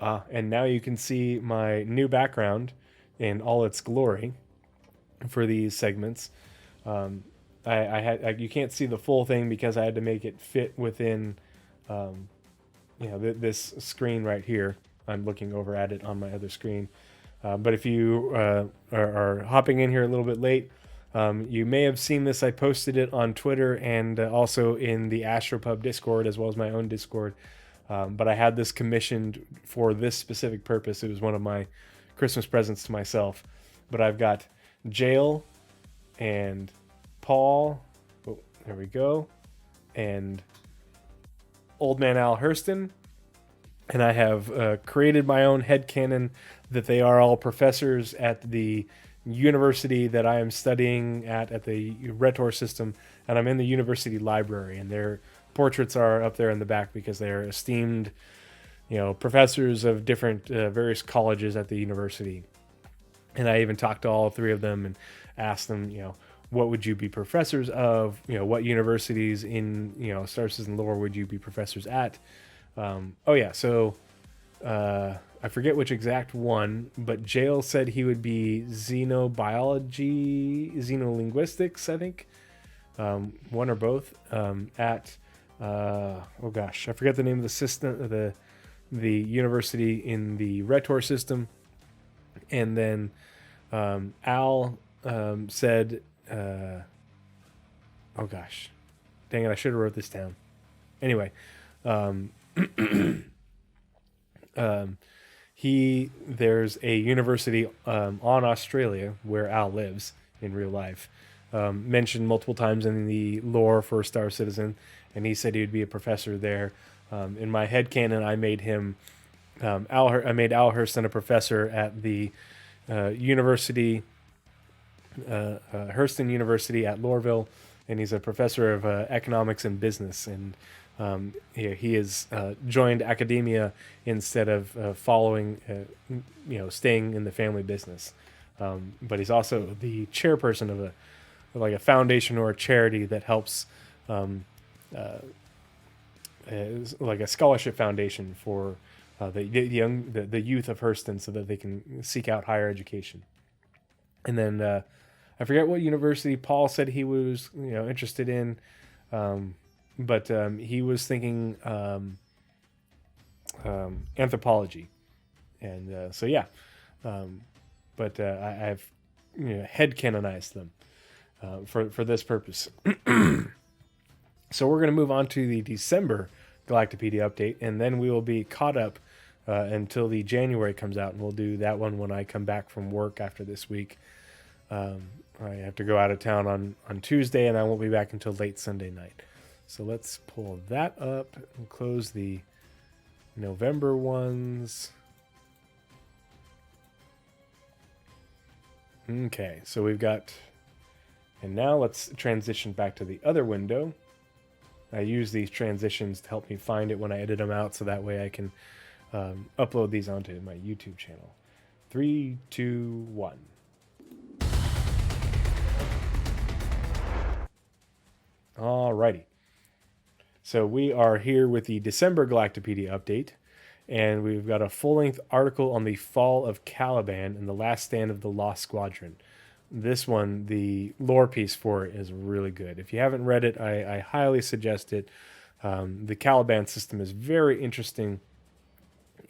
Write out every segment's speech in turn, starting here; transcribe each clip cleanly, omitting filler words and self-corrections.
And now you can see my new background in all its glory for these segments. You can't see the full thing because I had to make it fit within, this screen right here. I'm looking over at it on my other screen. But if you are hopping in here a little bit late, you may have seen this. I posted it on Twitter and also in the Astropub Discord as well as my own Discord. But I had this commissioned for this specific purpose. It was one of my Christmas presents to myself. But I've got Jail and Paul. Oh, there we go. And Old Man Al Hurston. And I have created my own headcanon that they are all professors at the university that I am studying at the Retor system. And I'm in the university library. And their portraits are up there in the back because they're esteemed, professors of different various colleges at the university. And I even talked to all three of them and asked them, what would you be professors of? What universities in, Star Citizen lore would you be professors at? So I forget which exact one, but Jail said he would be xenobiology, xenolinguistics, I think. One or both. I forget the name of the system, the university in the Retor system. And then Al said, dang it, I should have wrote this down. Anyway, there's a university on Australia where Al lives in real life, mentioned multiple times in the lore for Star Citizen, and he said he would be a professor there. In my headcanon, I made him I made Al Hurston a professor at the university, Hurston University at Lorville, and he's a professor of economics and business. And he has joined academia instead of following, staying in the family business. But he's also the chairperson of a foundation or a charity that helps, like a scholarship foundation for the youth of Hurston, so that they can seek out higher education. And then I forget what university Paul said he was interested in. But he was thinking anthropology, and I've head canonized them for this purpose. So we're going to move on to the December Galactapedia update, and then we will be caught up until the January comes out, and we'll do that one when I come back from work after this week. I have to go out of town on Tuesday, and I won't be back until late Sunday night. So let's pull that up and close the November ones. Okay, so we've got, and now let's transition back to the other window. I use these transitions to help me find it when I edit them out, so that way I can upload these onto my YouTube channel. 3, 2, 1. Alrighty. So we are here with the December Galactapedia update, and we've got a full-length article on the fall of Caliban and the last stand of the Lost Squadron. This one, the lore piece for it, is really good. If you haven't read it, I highly suggest it. The Caliban system is very interesting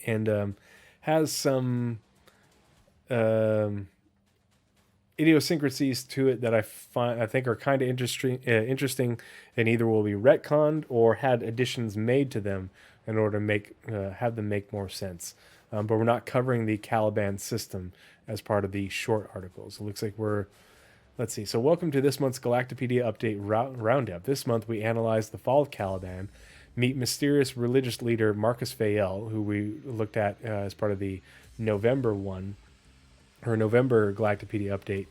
and has some idiosyncrasies to it that I think are kind of interesting, and either will be retconned or had additions made to them in order to have them make more sense. But we're not covering the Caliban system as part of the short articles. It looks like let's see. So welcome to this month's Galactapedia update roundup. This month we analyze the fall of Caliban, meet mysterious religious leader Marcus Fael, who we looked at as part of the November Galactapedia update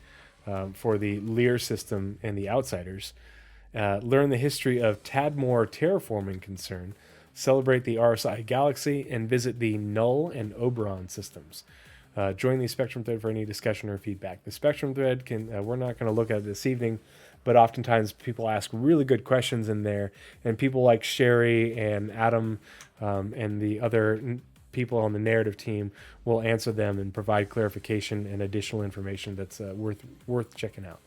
for the Lear system and the Outsiders. Learn the history of Tadmor terraforming concern, celebrate the RSI galaxy, and visit the Null and Oberon systems. Join the Spectrum thread for any discussion or feedback. The Spectrum thread we're not going to look at it this evening, but oftentimes people ask really good questions in there, and people like Sherry and Adam and the other people on the narrative team will answer them and provide clarification and additional information that's worth checking out.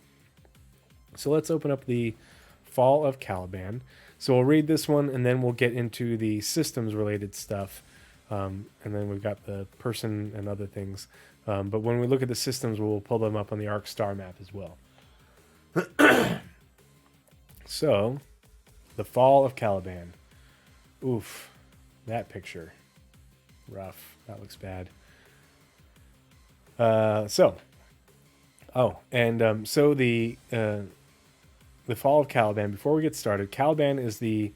So let's open up the Fall of Caliban. So we'll read this one, and then we'll get into the systems related stuff. And then we've got the person and other things. But when we look at the systems, we'll pull them up on the Ark Starmap as well. So, the Fall of Caliban. Oof, that picture. Rough. That looks bad. So the Fall of Caliban. Before we get started, Caliban is the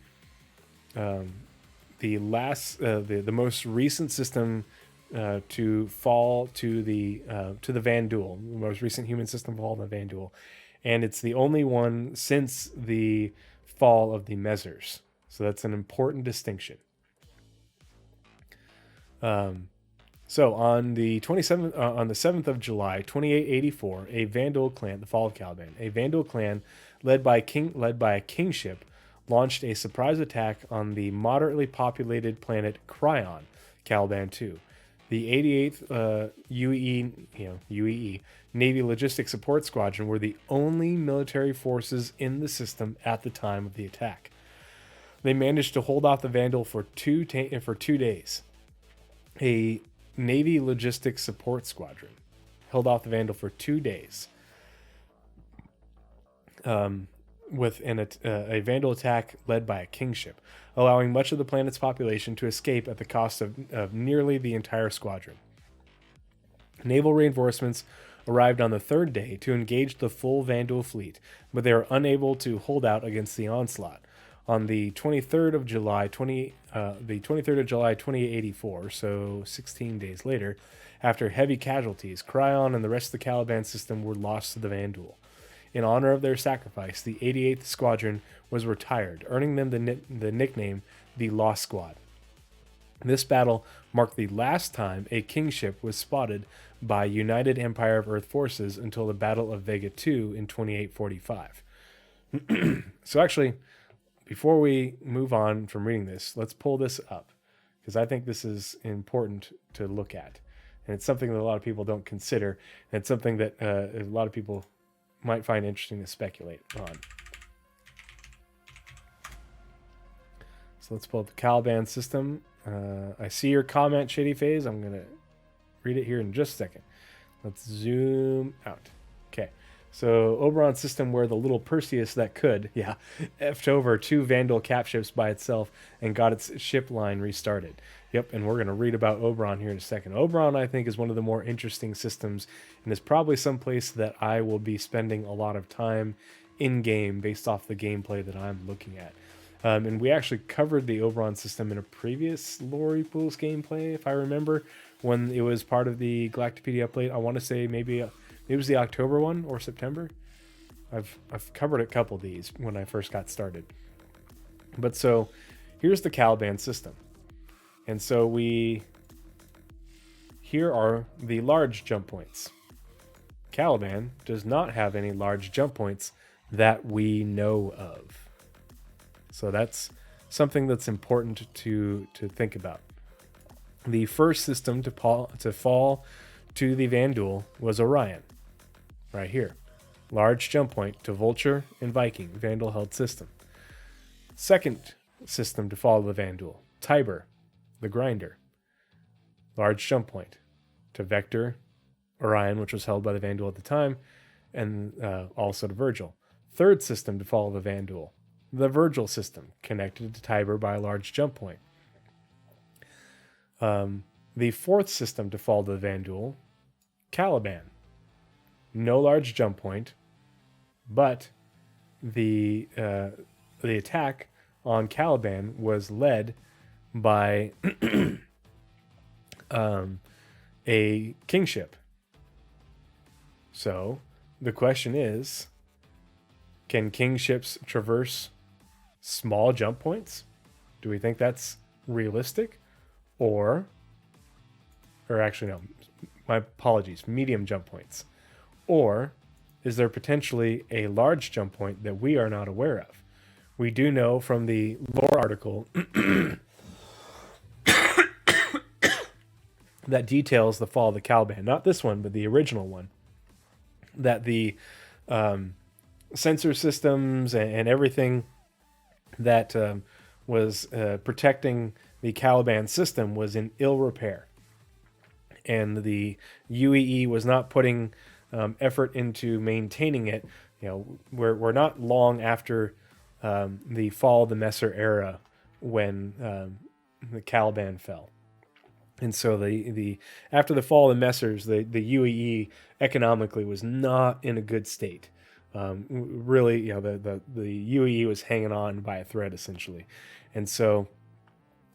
most recent system to fall to the Vanduul, the most recent human system fall to the Vanduul, and it's the only one since the fall of the Mezers. So that's an important distinction. So on the 7th of July, 2884, a Vanduul clan, the Fall of Caliban, a Vanduul clan led by a kingship, launched a surprise attack on the moderately populated planet Cryon, Caliban 2. The 88th UEE Navy Logistics Support Squadron were the only military forces in the system at the time of the attack. They managed to hold off the Vanduul for 2 days. A Navy Logistics Support Squadron held off the Vanduul for 2 days. With a Vanduul attack led by a kingship, allowing much of the planet's population to escape at the cost of nearly the entire squadron. Naval reinforcements arrived on the 3rd day to engage the full Vanduul fleet, but they were unable to hold out against the onslaught. On the 23rd of July, 2084, so 16 days later, after heavy casualties, Cryon and the rest of the Caliban system were lost to the Vanduul. In honor of their sacrifice, the 88th Squadron was retired, earning them the nickname the Lost Squad. This battle marked the last time a kingship was spotted by United Empire of Earth forces until the Battle of Vega II in 2845. So actually, before we move on from reading this, let's pull this up, because I think this is important to look at. And it's something that a lot of people don't consider, and it's something that a lot of people might find interesting to speculate on. So let's pull up the Caliban system. I see your comment, Shady Phase. I'm going to read it here in just a second. Let's zoom out. Okay. So Oberon's system, where the little Perseus that could, effed over 2 Vanduul cap ships by itself and got its ship line restarted. Yep, and we're going to read about Oberon here in a second. Oberon, I think, is one of the more interesting systems, and is probably someplace that I will be spending a lot of time in-game based off the gameplay that I'm looking at. And we actually covered the Oberon system in a previous Lore Pools gameplay, if I remember, when it was part of the Galactapedia update. I want to say maybe it was the October one or September. I've covered a couple of these when I first got started. But so here's the Caliban system. And so here are the large jump points. Caliban does not have any large jump points that we know of. So that's something that's important to think about. The first system to fall to the Vanduul was Orion, right here. Large jump point to Vulture and Viking, Vanduul held system. Second system to fall to the Vanduul, Tiber, the Grinder. Large jump point to Vector, Orion, which was held by the Vanduul at the time, and also to Virgil. Third system to follow the Vanduul, the Virgil system, connected to Tiber by a large jump point. The fourth system to fall to the Vanduul, Caliban. No large jump point, but the attack on Caliban was led by a kingship. So the question is, can kingships traverse small jump points? Do we think that's realistic? Or actually, no, my apologies, medium jump points. Or is there potentially a large jump point that we are not aware of? We do know from the lore article that details the fall of the Caliban. Not this one, but the original one. That the sensor systems and everything that was protecting the Caliban system was in ill repair. And the UEE was not putting effort into maintaining it. We're not long after the fall of the Messer era when the Caliban fell. And so the after the fall of the Messers, the UEE economically was not in a good state. Really, the UEE was hanging on by a thread essentially, and so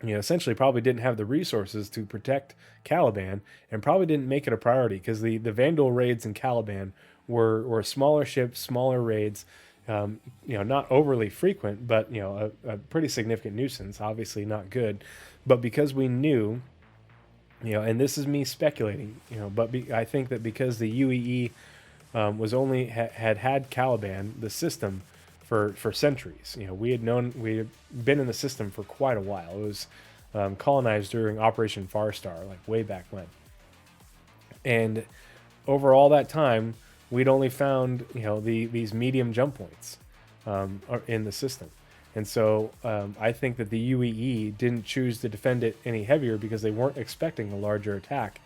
essentially probably didn't have the resources to protect Caliban, and probably didn't make it a priority because the Vandal raids in Caliban were smaller ships, smaller raids. Not overly frequent, but a pretty significant nuisance. Obviously not good, but because we knew. And this is me speculating, but I think that because the UEE was only had Caliban, the system, for centuries. We had been in the system for quite a while. It was colonized during Operation Farstar, like way back when. And over all that time, we'd only found these medium jump points in the system. And so I think that the UEE didn't choose to defend it any heavier because they weren't expecting a larger attack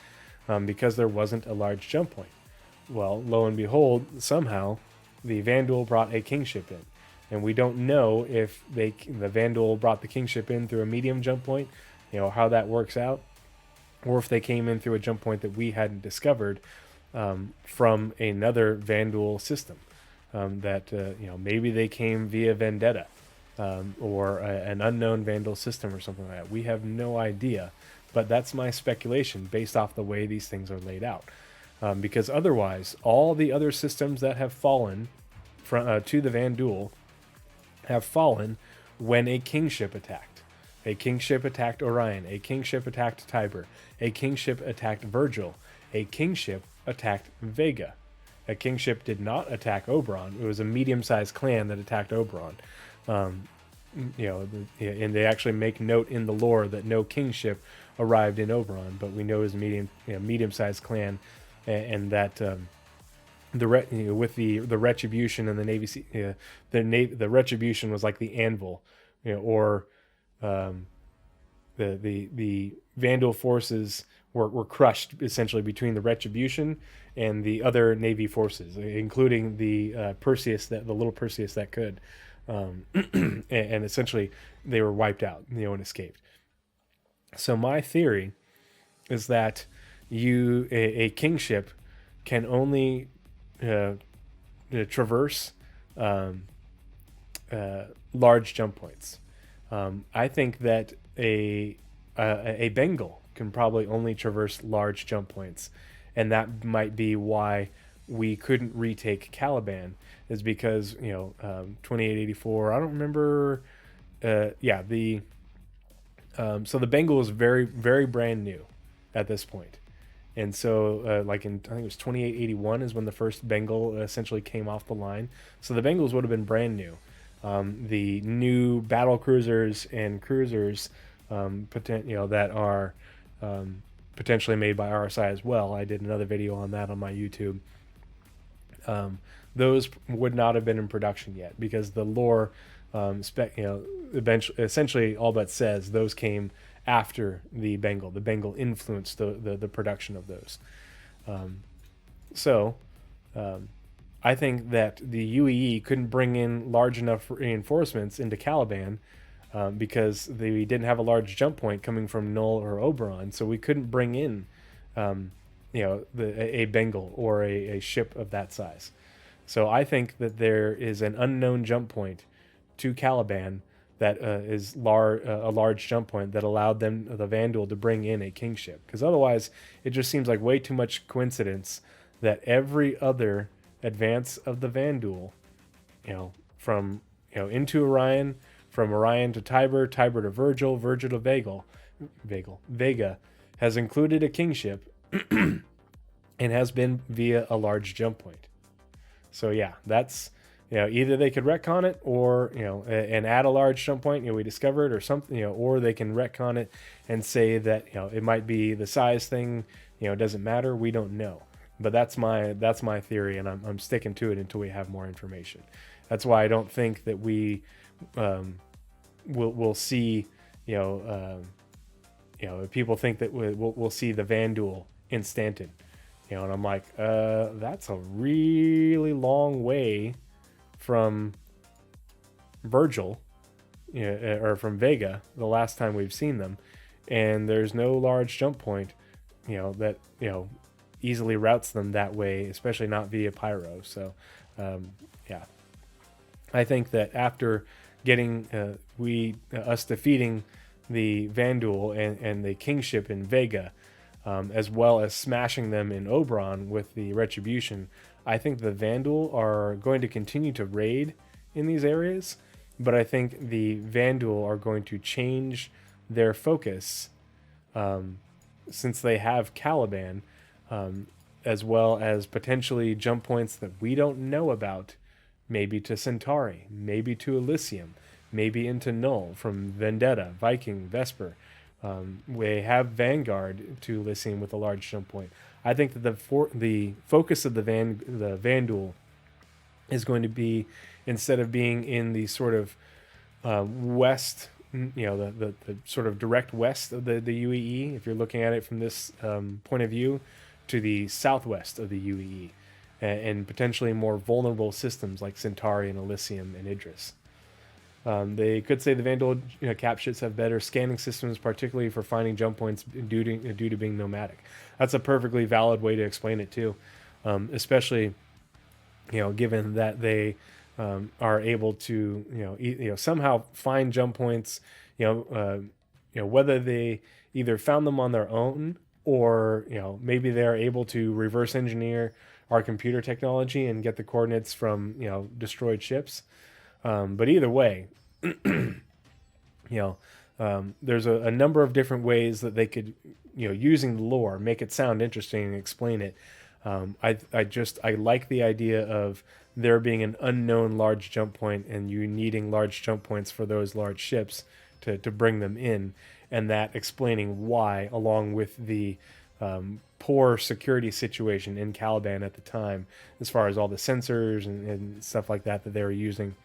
because there wasn't a large jump point. Well, lo and behold, somehow the Vandal brought a kingship in. And we don't know if the Vandal brought the kingship in through a medium jump point, how that works out, or if they came in through a jump point that we hadn't discovered from another Vandal system. Maybe they came via Vendetta. Or an unknown Vandal system or something like that. We have no idea, but that's my speculation based off the way these things are laid out. Because otherwise, all the other systems that have fallen to the Vandal have fallen when a kingship attacked. A kingship attacked Orion. A kingship attacked Tiber. A kingship attacked Virgil. A kingship attacked Vega. A kingship did not attack Oberon. It was a medium-sized clan that attacked Oberon. And they actually make note in the lore that no kingship arrived in Oberon, but we know it was a medium-sized clan, and that with the retribution and the Navy, the retribution was like the anvil, or the Vandal forces were crushed essentially between the retribution and the other Navy forces, including the Perseus, the little Perseus that could. And essentially they were wiped out, and escaped. So my theory is that a kingship can only traverse large jump points. I think that a Bengal can probably only traverse large jump points, and that might be why we couldn't retake Caliban, is because 2884. I don't remember. So the Bengal is very, very brand new at this point, and so I think it was 2881 is when the first Bengal essentially came off the line. So the Bengals would have been brand new. The new battle cruisers and cruisers, that are potentially made by RSI as well. I did another video on that on my YouTube. Those would not have been in production yet because the lore, essentially all but says those came after the Bengal. The Bengal influenced the production of those. I think that the UEE couldn't bring in large enough reinforcements into Caliban because they didn't have a large jump point coming from Null or Oberon, so we couldn't bring in a Bengal or a ship of that size. So I think that there is an unknown jump point to Caliban that is a large jump point that allowed the Vandal, to bring in a kingship. Because otherwise, it just seems like way too much coincidence that every other advance of the Vandal, from into Orion, from Orion to Tiber, Tiber to Virgil, Virgil to Vega, has included a kingship and has been via a large jump point. So yeah, that's either they could retcon it, or and add a large jump point we discovered, or something, or they can retcon it and say that it might be the size thing, it doesn't matter. We don't know, but that's my theory, and I'm sticking to it until we have more information. That's why I don't think that we'll see people think that we'll see the Vanduul instanted, and I'm like, that's a really long way from Virgil, or from Vega, the last time we've seen them, and there's no large jump point, that easily routes them that way, especially not via Pyro. So, yeah, I think that after getting us defeating the Vanduul and the kingship in Vega, as well as smashing them in Oberon with the Retribution, I think the Vanduul are going to continue to raid in these areas, but I think the Vanduul are going to change their focus, since they have Caliban, as well as potentially jump points that we don't know about, maybe to Centauri, maybe to Elysium, maybe into Null from Vendetta, Viking, Vesper. We have Vanguard to Elysium with a large jump point. I think that the focus of the Vanduul is going to be, instead of being in the sort of west, the sort of direct west of the UEE, if you're looking at it from this point of view, to the southwest of the UEE, and potentially more vulnerable systems like Centauri and Elysium and Idris. They could say the Vanduul cap ships have better scanning systems, particularly for finding jump points due to being nomadic. That's a perfectly valid way to explain it too, especially given that they are able to somehow find jump points. Whether they either found them on their own, or maybe they're able to reverse engineer our computer technology and get the coordinates from destroyed ships. But either way, there's a number of different ways that they could, using the lore, make it sound interesting and explain it. I like the idea of there being an unknown large jump point, and you needing large jump points for those large ships to bring them in, and that explaining why, along with the poor security situation in Caliban at the time, as far as all the sensors and stuff like that they were using.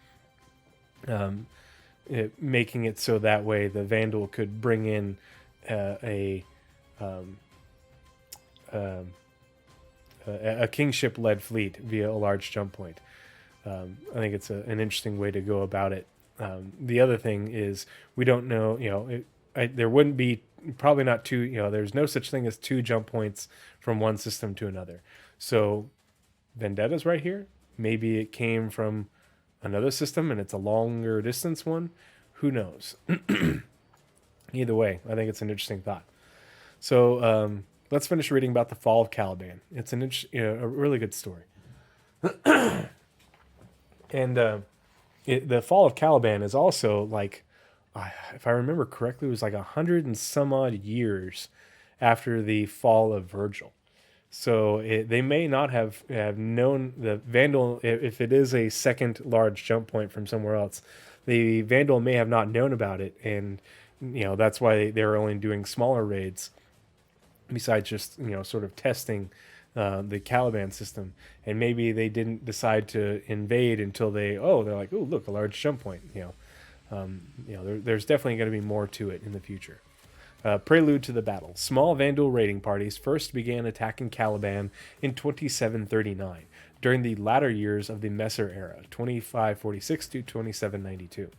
Making it so that way the Vanduul could bring in a kingship-led fleet via a large jump point. I think it's an interesting way to go about it. The other thing is, we don't know, there wouldn't be, probably not two, there's no such thing as two jump points from one system to another. So Vendetta's right here. Maybe it came from another system and it's a longer distance one. Who knows? Either way, I think it's an interesting thought. So let's finish reading about the fall of Caliban. It's a really good story. And the fall of Caliban is also like, if I remember correctly, it was like 100 and some odd years after the fall of Virgil. So they may not have known the Vanduul, if it is a second large jump point from somewhere else. The Vanduul may have not known about it, and that's why they're only doing smaller raids, besides just sort of testing the Caliban system. And maybe they didn't decide to invade until they're like, oh look, a large jump point. There's definitely going to be more to it in the future. Prelude to the battle. Small Vanduul raiding parties first began attacking Caliban in 2739, during the latter years of the Messer era, 2546 to 2792.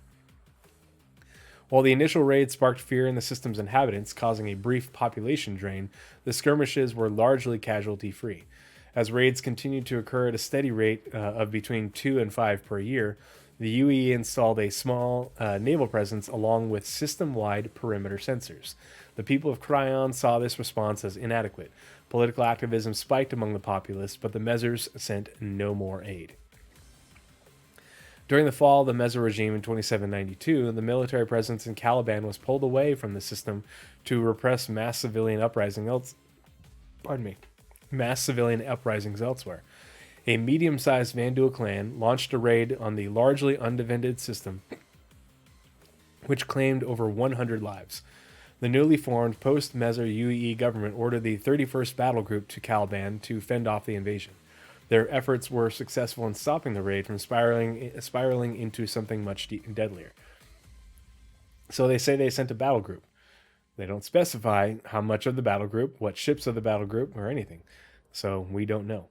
While the initial raid sparked fear in the system's inhabitants, causing a brief population drain, the skirmishes were largely casualty-free. As raids continued to occur at a steady rate of between 2 and 5 per year, the UE installed a small naval presence along with system-wide perimeter sensors. The people of Cryon saw this response as inadequate. Political activism spiked among the populace, but the Mezzers sent no more aid. During the fall of the Mezzer regime in 2792, the military presence in Caliban was pulled away from the system to repress mass civilian uprisings elsewhere. a medium-sized Vanduul clan launched a raid on the largely undefended system, which claimed over 100 lives. The newly formed post-Mezzer UEE government ordered the 31st Battle Group to Caliban to fend off the invasion. Their efforts were successful in stopping the raid from spiraling into something much deadlier. So they say they sent a battle group. They don't specify how much of the battle group, what ships of the battle group, or anything. So we don't know.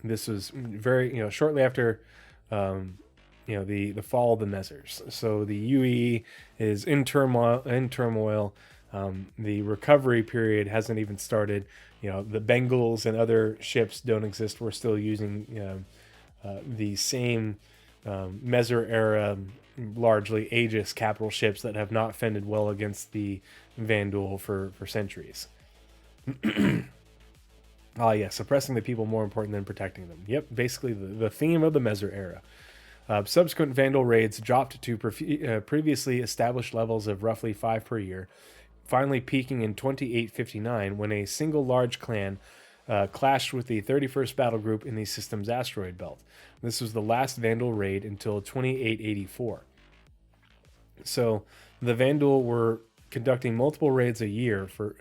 This was very, shortly after, the fall of the Mezzers. So the UE is in turmoil. The recovery period hasn't even started. The Bengals and other ships don't exist. We're still using the same Mezzer era, largely Aegis capital ships that have not fended well against the Vanduul for centuries. Suppressing the people more important than protecting them. Yep, basically the theme of the Mezzer era. Subsequent Vanduul raids dropped to previously established levels of roughly 5 per year, finally peaking in 2859 when a single large clan clashed with the 31st Battle Group in the system's asteroid belt. This was the last Vanduul raid until 2884. So the Vanduul were conducting multiple raids a year for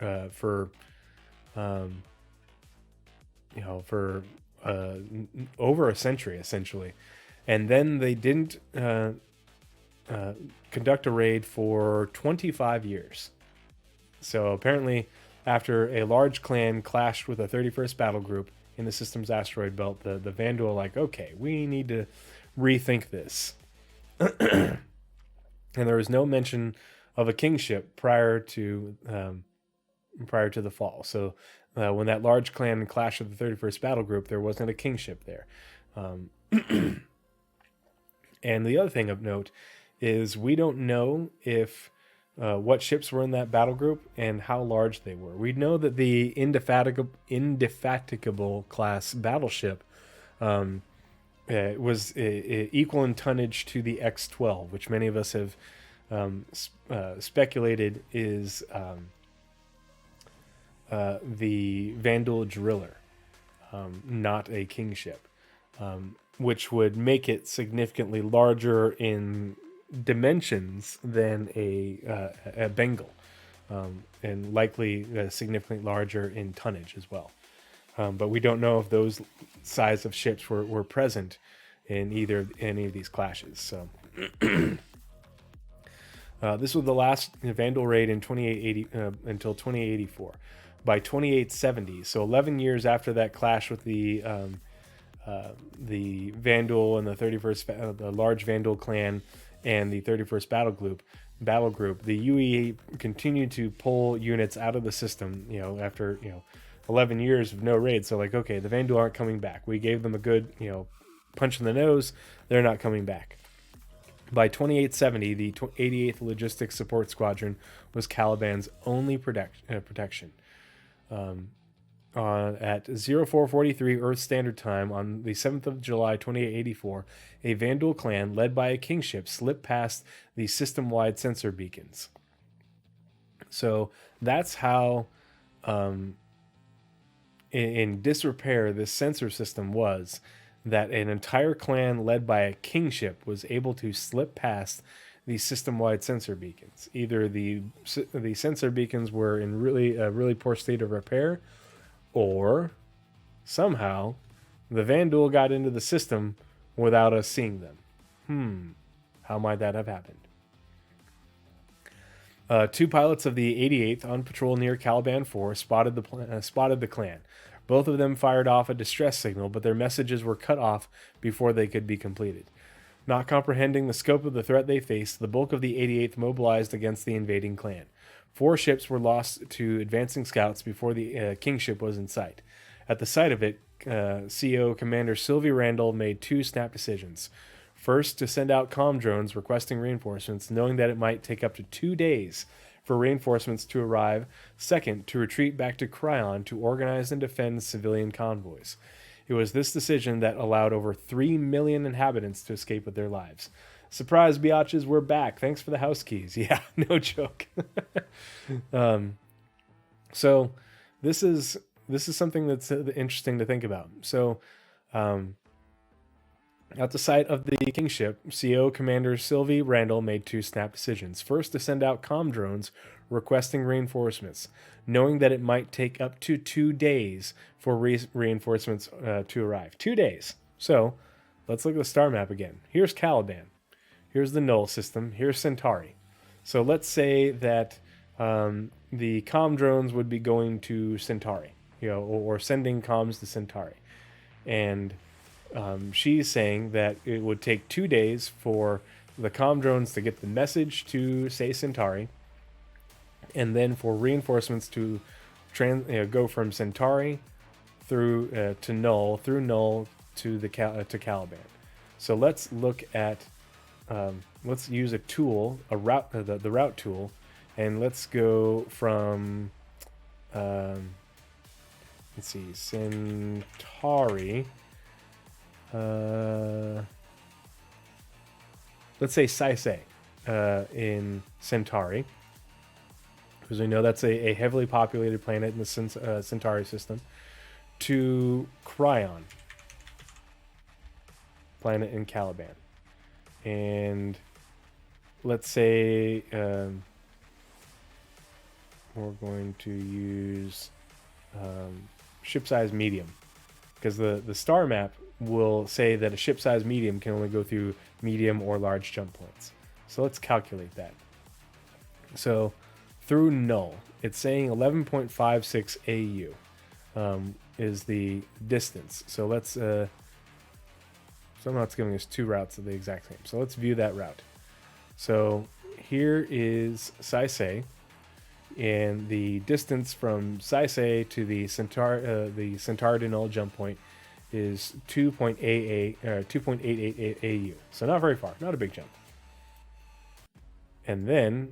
over a century, essentially. And then they didn't conduct a raid for 25 years. So apparently, after a large clan clashed with a 31st Battle Group in the system's asteroid belt, the Vanduul are like, okay, we need to rethink this. And there was no mention of a kingship prior to the fall. So when that large clan clashed with the 31st Battle Group, there wasn't a kingship there. And the other thing of note is we don't know if what ships were in that battle group and how large they were. We know that the Indefatigable class battleship was equal in tonnage to the X-12, which many of us have speculated is the Vanduul Driller, not a kingship, which would make it significantly larger in dimensions than a Bengal, and likely significantly larger in tonnage as well. But we don't know if those size of ships were present in any of these clashes. So this was the last Vanduul raid in 2880 until 2884. By 2870, so 11 years after that clash with the Vanduul and the 31st, the large Vanduul clan and the 31st battle group, the UE continued to pull units out of the system, after 11 years of no raids. So like, okay, the Vanduul aren't coming back. We gave them a good, punch in the nose. They're not coming back. By 2870, the 88th Logistics Support Squadron was Caliban's only protection. At 0443 Earth Standard Time on the 7th of July 2884, a Vanduul clan led by a kingship slipped past the system-wide sensor beacons. So that's how in disrepair this sensor system was, that an entire clan led by a kingship was able to slip past the system-wide sensor beacons. Either the sensor beacons were in really poor state of repair, or somehow the Vanduul got into the system without us seeing them. How might that have happened? 2 pilots of the 88th on patrol near Caliban 4 spotted the clan. Both of them fired off a distress signal, but their messages were cut off before they could be completed. Not comprehending the scope of the threat they faced, the bulk of the 88th mobilized against the invading clan. 4 ships were lost to advancing scouts before the kingship was in sight. At the sight of it, CO Commander Sylvie Randall made 2 snap decisions. First, to send out comm drones requesting reinforcements, knowing that it might take up to 2 days for reinforcements to arrive. Second, to retreat back to Cryon to organize and defend civilian convoys. It was this decision that allowed over 3 million inhabitants to escape with their lives. Surprise, biatches, we're back. Thanks for the house keys. Yeah, no joke. So this is something that's interesting to think about. So, at the site of the kingship, CO Commander Sylvie Randall made 2 snap decisions. First, to send out comm drones requesting reinforcements, knowing that it might take up to 2 days for reinforcements to arrive. 2 days. So, let's look at the star map again. Here's Caliban. Here's the Null system. Here's Centauri. So let's say that the comm drones would be going to Centauri, or sending comms to Centauri. And she's saying that it would take 2 days for the comm drones to get the message to, say, Centauri, and then for reinforcements to go from Centauri through to Null, through Null to Caliban. So let's look at let's use a tool, a route, the route tool, and let's go from let's see, Centauri. Let's say Saisei in Centauri, because we know that's a heavily populated planet in the Centauri system, to Cryon, planet in Caliban. And let's say we're going to use ship size medium, because the star map will say that a ship size medium can only go through medium or large jump points. So let's calculate that. So through Null, it's saying 11.56 AU is the distance. So let's somehow it's giving us 2 routes of the exact same. So let's view that route. So here is Saisei, and the distance from Saisei to the Centaur to Null jump point is 2.88 AU. So not very far, not a big jump. And then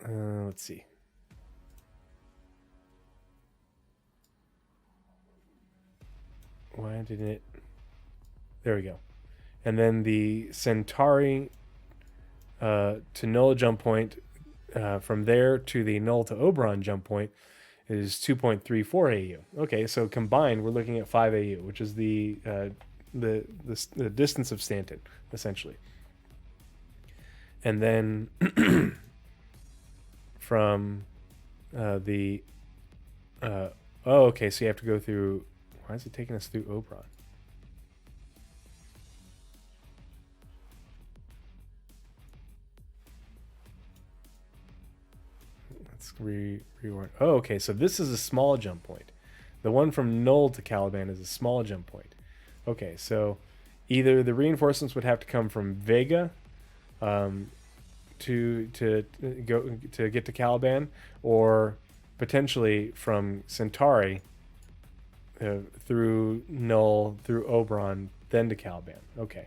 let's see. Why didn't it? There we go. And then the Centauri to Null jump point, from there to the Null to Oberon jump point, is 2.34 AU. Okay, so combined, we're looking at 5 AU, which is the distance of Stanton, essentially. And then from okay, so you have to go through. Why is it taking us through Oberon? Let's rewind. Oh, okay, so this is a small jump point. The one from Null to Caliban is a small jump point. Okay, so either the reinforcements would have to come from Vega to get to Caliban, or potentially from Centauri through Null, through Oberon, then to Caliban. Okay.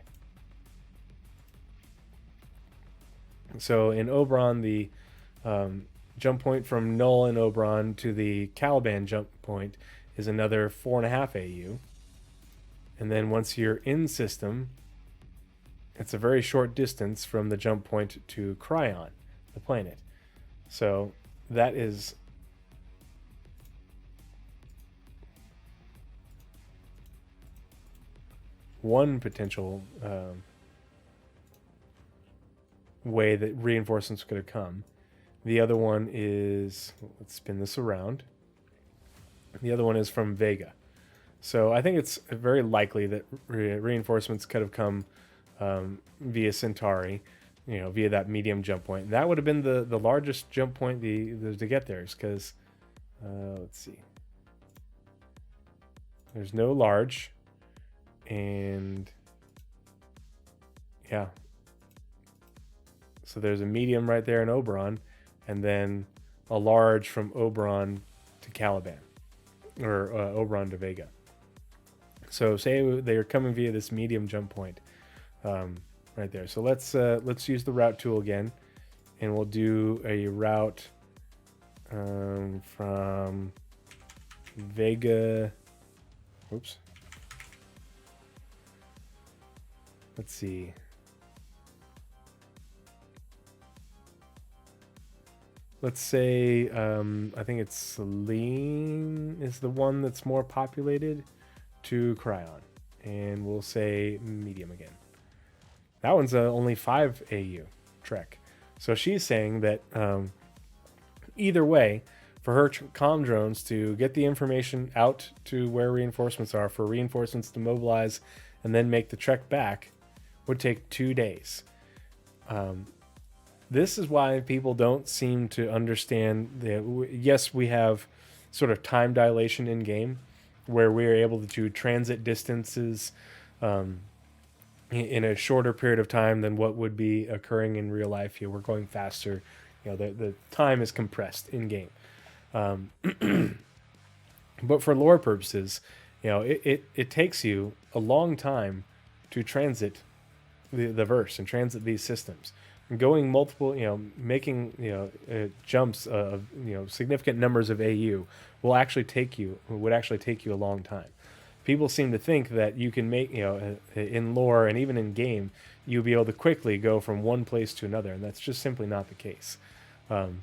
So in Oberon, the jump point from Null and Oberon to the Caliban jump point is another 4.5 AU. And then once you're in system, it's a very short distance from the jump point to Cryon, the planet. So that is one potential way that reinforcements could have come. The other one is, let's spin this around. The other one is from Vega. So I think it's very likely that reinforcements could have come via Centauri, via that medium jump point. That would have been the largest jump point to get there, because let's see. There's no large, and yeah. So there's a medium right there in Oberon, and then a large from Oberon to Caliban, or Oberon to Vega. So say they're coming via this medium jump point right there. So let's use the route tool again, and we'll do a route from Vega. Oops. Let's see. let's say, I think it's Selene is the one that's more populated, to Cryon. And we'll say medium again. That one's only 5 AU trek. So she's saying that either way, for her comm drones to get the information out to where reinforcements are, for reinforcements to mobilize and then make the trek back, would take 2 days. This is why people don't seem to understand that, yes, we have sort of time dilation in game where we are able to transit distances in a shorter period of time than what would be occurring in real life. Here, we're going faster. The time is compressed in game. But for lore purposes, it takes you a long time to transit the verse and transit these systems. Going multiple, making jumps of significant numbers of AU would actually take you a long time. People seem to think that you can make, in lore and even in game, you'll be able to quickly go from one place to another, and that's just simply not the case. And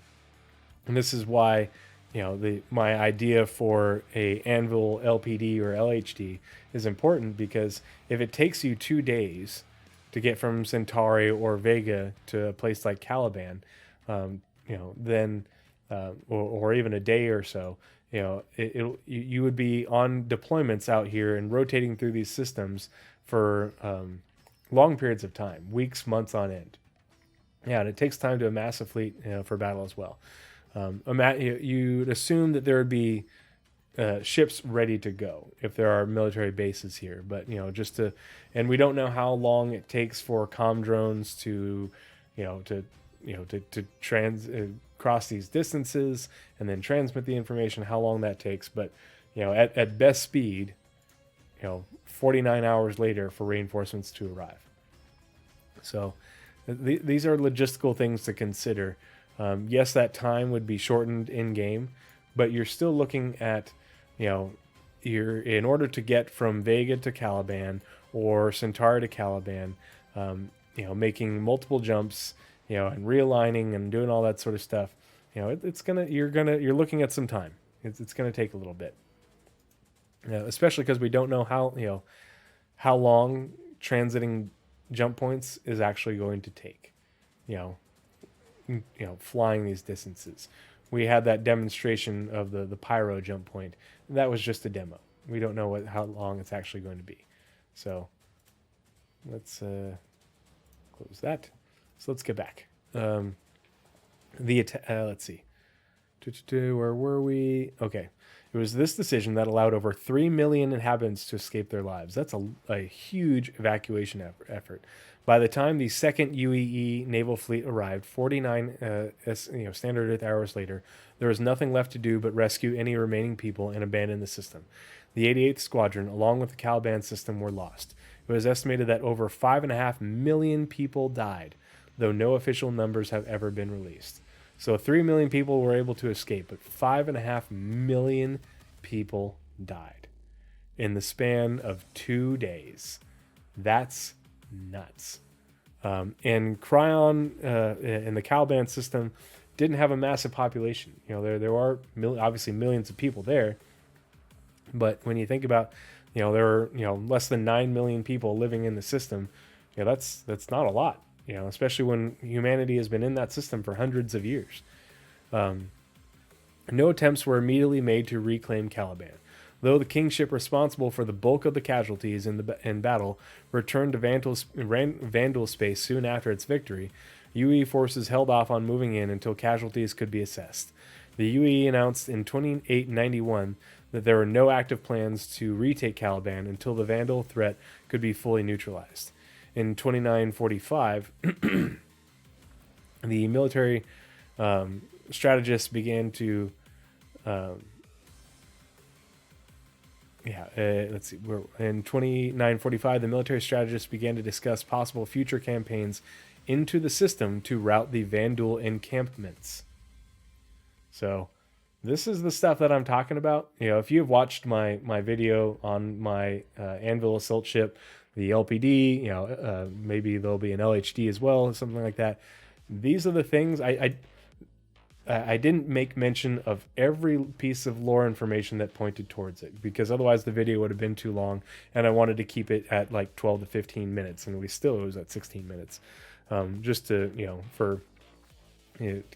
this is why, my idea for a Anvil LPD or LHD is important, because if it takes you 2 days to get from Centauri or Vega to a place like Caliban, then or even a day or so, you would be on deployments out here and rotating through these systems for long periods of time, weeks, months on end. Yeah, and it takes time to amass a fleet for battle as well. You'd assume that there would be ships ready to go if there are military bases here, but and we don't know how long it takes for comm drones to cross these distances and then transmit the information, how long that takes. But at best speed, 49 hours later for reinforcements to arrive. So these are logistical things to consider. Yes, that time would be shortened in game, but you're still looking at, you're in order to get from Vega to Caliban or Centauri to Caliban, making multiple jumps, and realigning and doing all that sort of stuff. You're looking at some time. It's gonna take a little bit, especially because we don't know how long transiting jump points is actually going to take. Flying these distances. We had that demonstration of the pyro jump point. That was just a demo. We don't know how long it's actually going to be. So let's close that. So let's get back. Let's see. Where were we? Okay. It was this decision that allowed over 3 million inhabitants to escape their lives. That's a huge evacuation effort. By the time the second UEE naval fleet arrived, 49 standard Earth hours later, there was nothing left to do but rescue any remaining people and abandon the system. The 88th Squadron, along with the Caliban system, were lost. It was estimated that over 5.5 million people died, though no official numbers have ever been released. So 3 million people were able to escape, but 5.5 million people died in the span of 2 days. That's nuts. And Cryon and the Caliban system didn't have a massive population. There are obviously millions of people there, but when you think about, there are less than 9 million people living in the system. That's not a lot. Especially when humanity has been in that system for hundreds of years. No attempts were immediately made to reclaim Caliban. Though the kingship responsible for the bulk of the casualties in battle returned to Vandal space soon after its victory, UE forces held off on moving in until casualties could be assessed. The UE announced in 2891 that there were no active plans to retake Caliban until the Vandal threat could be fully neutralized. In 2945, the military strategists began to, let's see. In 2945, the military strategists began to discuss possible future campaigns into the system to rout the Vandal encampments. So, this is the stuff that I'm talking about. If you've watched my video on my Anvil assault ship, the LPD, maybe there'll be an LHD as well, something like that. These are the things I I didn't make mention of every piece of lore information that pointed towards it, because otherwise the video would have been too long, and I wanted to keep it at like 12 to 15 minutes, and it was at 16 minutes, just to, to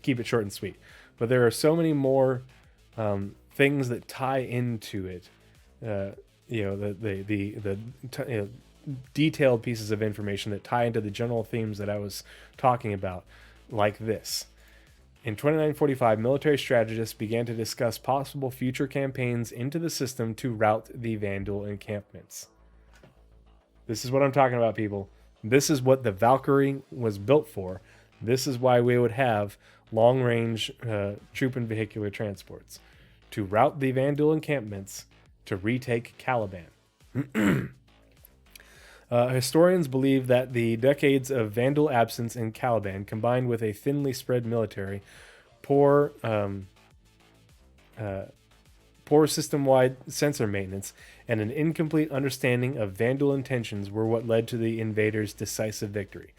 keep it short and sweet. But there are so many more things that tie into it, detailed pieces of information that tie into the general themes that I was talking about, like this. In 2945, military strategists began to discuss possible future campaigns into the system to rout the Vandal encampments. This is what I'm talking about, people. This is what the Valkyrie was built for. This is why we would have long-range troop and vehicular transports. To rout the Vandal encampments to retake Caliban. Historians believe that the decades of Vandal absence in Caliban, combined with a thinly spread military, poor system-wide sensor maintenance, and an incomplete understanding of Vandal intentions were what led to the invaders' decisive victory.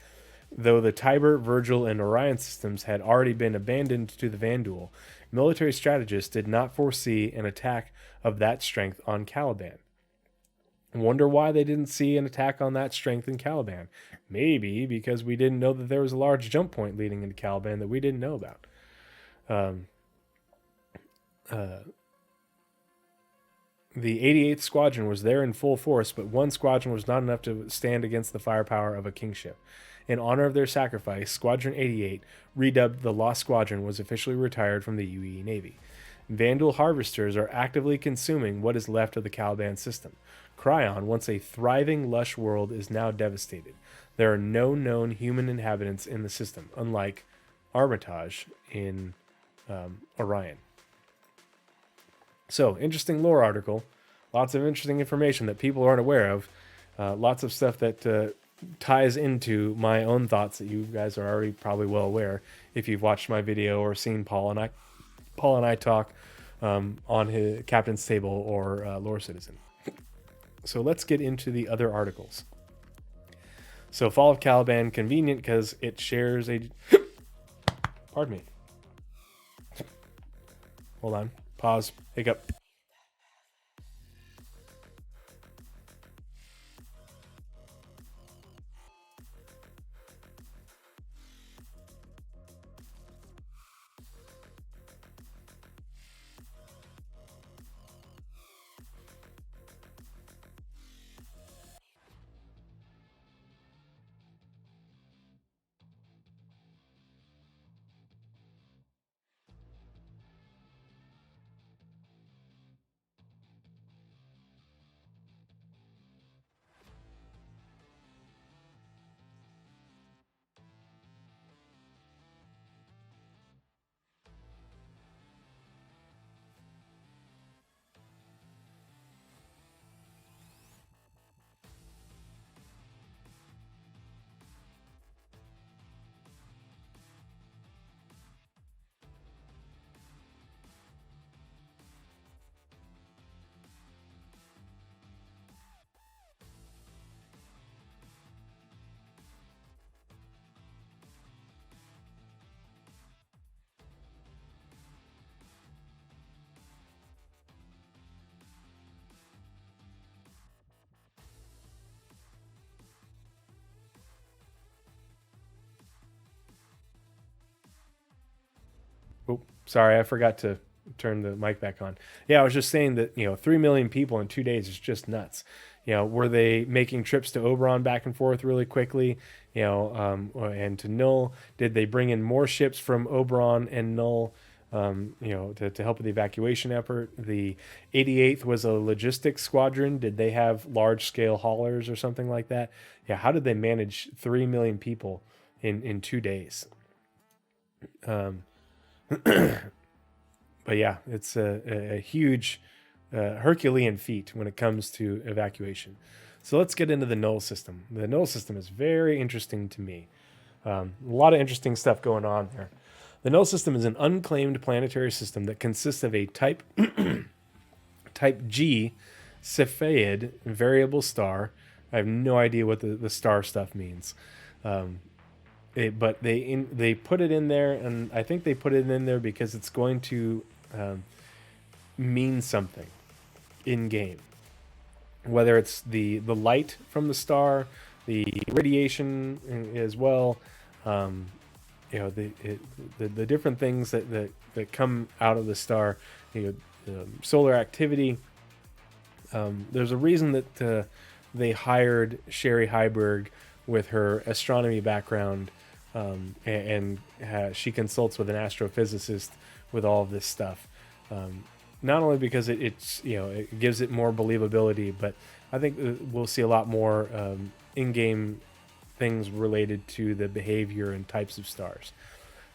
Though the Tiber, Virgil, and Orion systems had already been abandoned to the Vandal, military strategists did not foresee an attack of that strength on Caliban. Wonder why they didn't see an attack on that strength in Caliban. Maybe because we didn't know that there was a large jump point leading into Caliban that we didn't know about. The 88th Squadron was there in full force, but one squadron was not enough to stand against the firepower of a kingship. In honor of their sacrifice, Squadron 88, redubbed the Lost Squadron, was officially retired from the UE Navy. Vandal harvesters are actively consuming what is left of the Caliban system. Cryon, once a thriving, lush world, is now devastated. There are no known human inhabitants in the system, unlike Armitage in Orion. So, interesting lore article. Lots of interesting information that people aren't aware of. Lots of stuff that ties into my own thoughts that you guys are already probably well aware if you've watched my video or seen Paul and I talk on his Captain's Table or Lore Citizen. So let's get into the other articles. So Fall of Caliban, convenient because it shares a... Pardon me. Hold on. Pause. Hiccup. Oh, sorry, I forgot to turn the mic back on. Yeah, I was just saying that, 3 million people in 2 days is just nuts. Were they making trips to Oberon back and forth really quickly, and to Null? Did they bring in more ships from Oberon and Null, to help with the evacuation effort? The 88th was a logistics squadron. Did they have large-scale haulers or something like that? Yeah, how did they manage 3 million people in 2 days? But yeah, it's a huge Herculean feat when it comes to evacuation. So let's get into the Null system. The Null system is very interesting to me. A lot of interesting stuff going on there. The Null system is an unclaimed planetary system that consists of a type G Cepheid variable star. I have no idea what the star stuff means. but they put it in there, and I think they put it in there because it's going to mean something in game. Whether it's the light from the star, the radiation as well, the different things that come out of the star, solar activity. There's a reason that they hired Sherry Heiberg with her astronomy background, and she consults with an astrophysicist with all of this stuff. Not only because it gives it more believability, but I think we'll see a lot more in-game things related to the behavior and types of stars.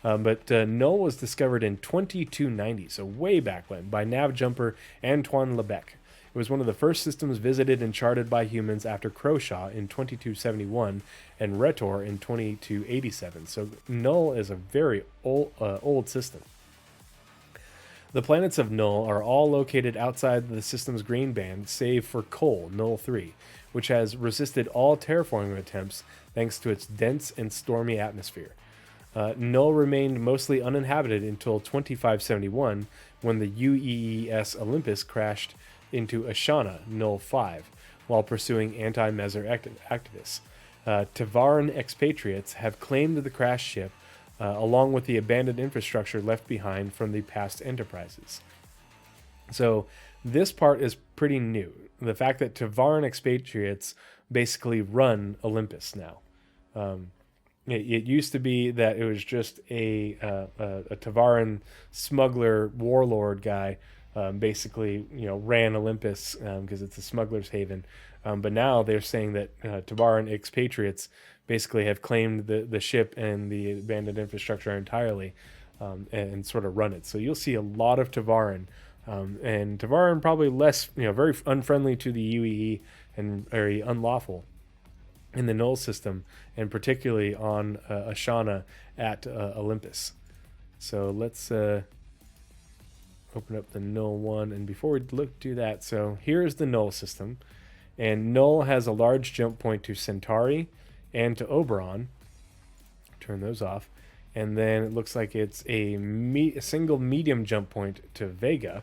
But Null was discovered in 2290, so way back when, by nav jumper Antoine Lebec. It was one of the first systems visited and charted by humans after Croshaw in 2271 and Retor in 2287. So Null is a very old system. The planets of Null are all located outside the system's green band, save for Cole, Null 3, which has resisted all terraforming attempts thanks to its dense and stormy atmosphere. Null remained mostly uninhabited until 2571, when the UEES Olympus crashed into Ashana, Null 5, while pursuing anti-Meser activists. Tavaran expatriates have claimed the crashed ship, along with the abandoned infrastructure left behind from the past enterprises. So this part is pretty new. The fact that Tavaran expatriates basically run Olympus now. It used to be that it was just a Tavaran smuggler warlord guy, basically ran Olympus because it's a smuggler's haven. But now they're saying that Tavaran expatriates basically have claimed the ship and the abandoned infrastructure entirely, and sort of run it. So you'll see a lot of Tavaran, and Tavaran probably less, very unfriendly to the UEE and very unlawful in the Null system, and particularly on Ashana at Olympus. So let's open up the Null one, and before we do that, so here's the Null system, and Null has a large jump point to Centauri and to Oberon. Turn those off. And then it looks like it's a single medium jump point to Vega,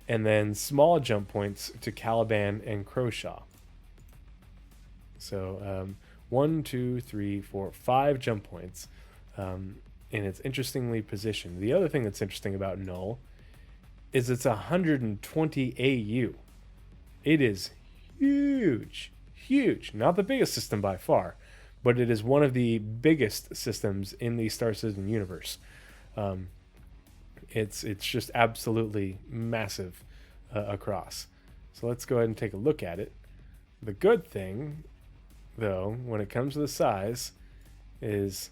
and then small jump points to Caliban and Croshaw. So 1, 2, 3, 4, 5 jump points, and it's interestingly positioned. The other thing that's interesting about Null is it's 120 AU. It is huge. Not the biggest system by far, but it is one of the biggest systems in the Star Citizen universe. It's just absolutely massive across. So let's go ahead and take a look at it. The good thing, though, when it comes to the size, is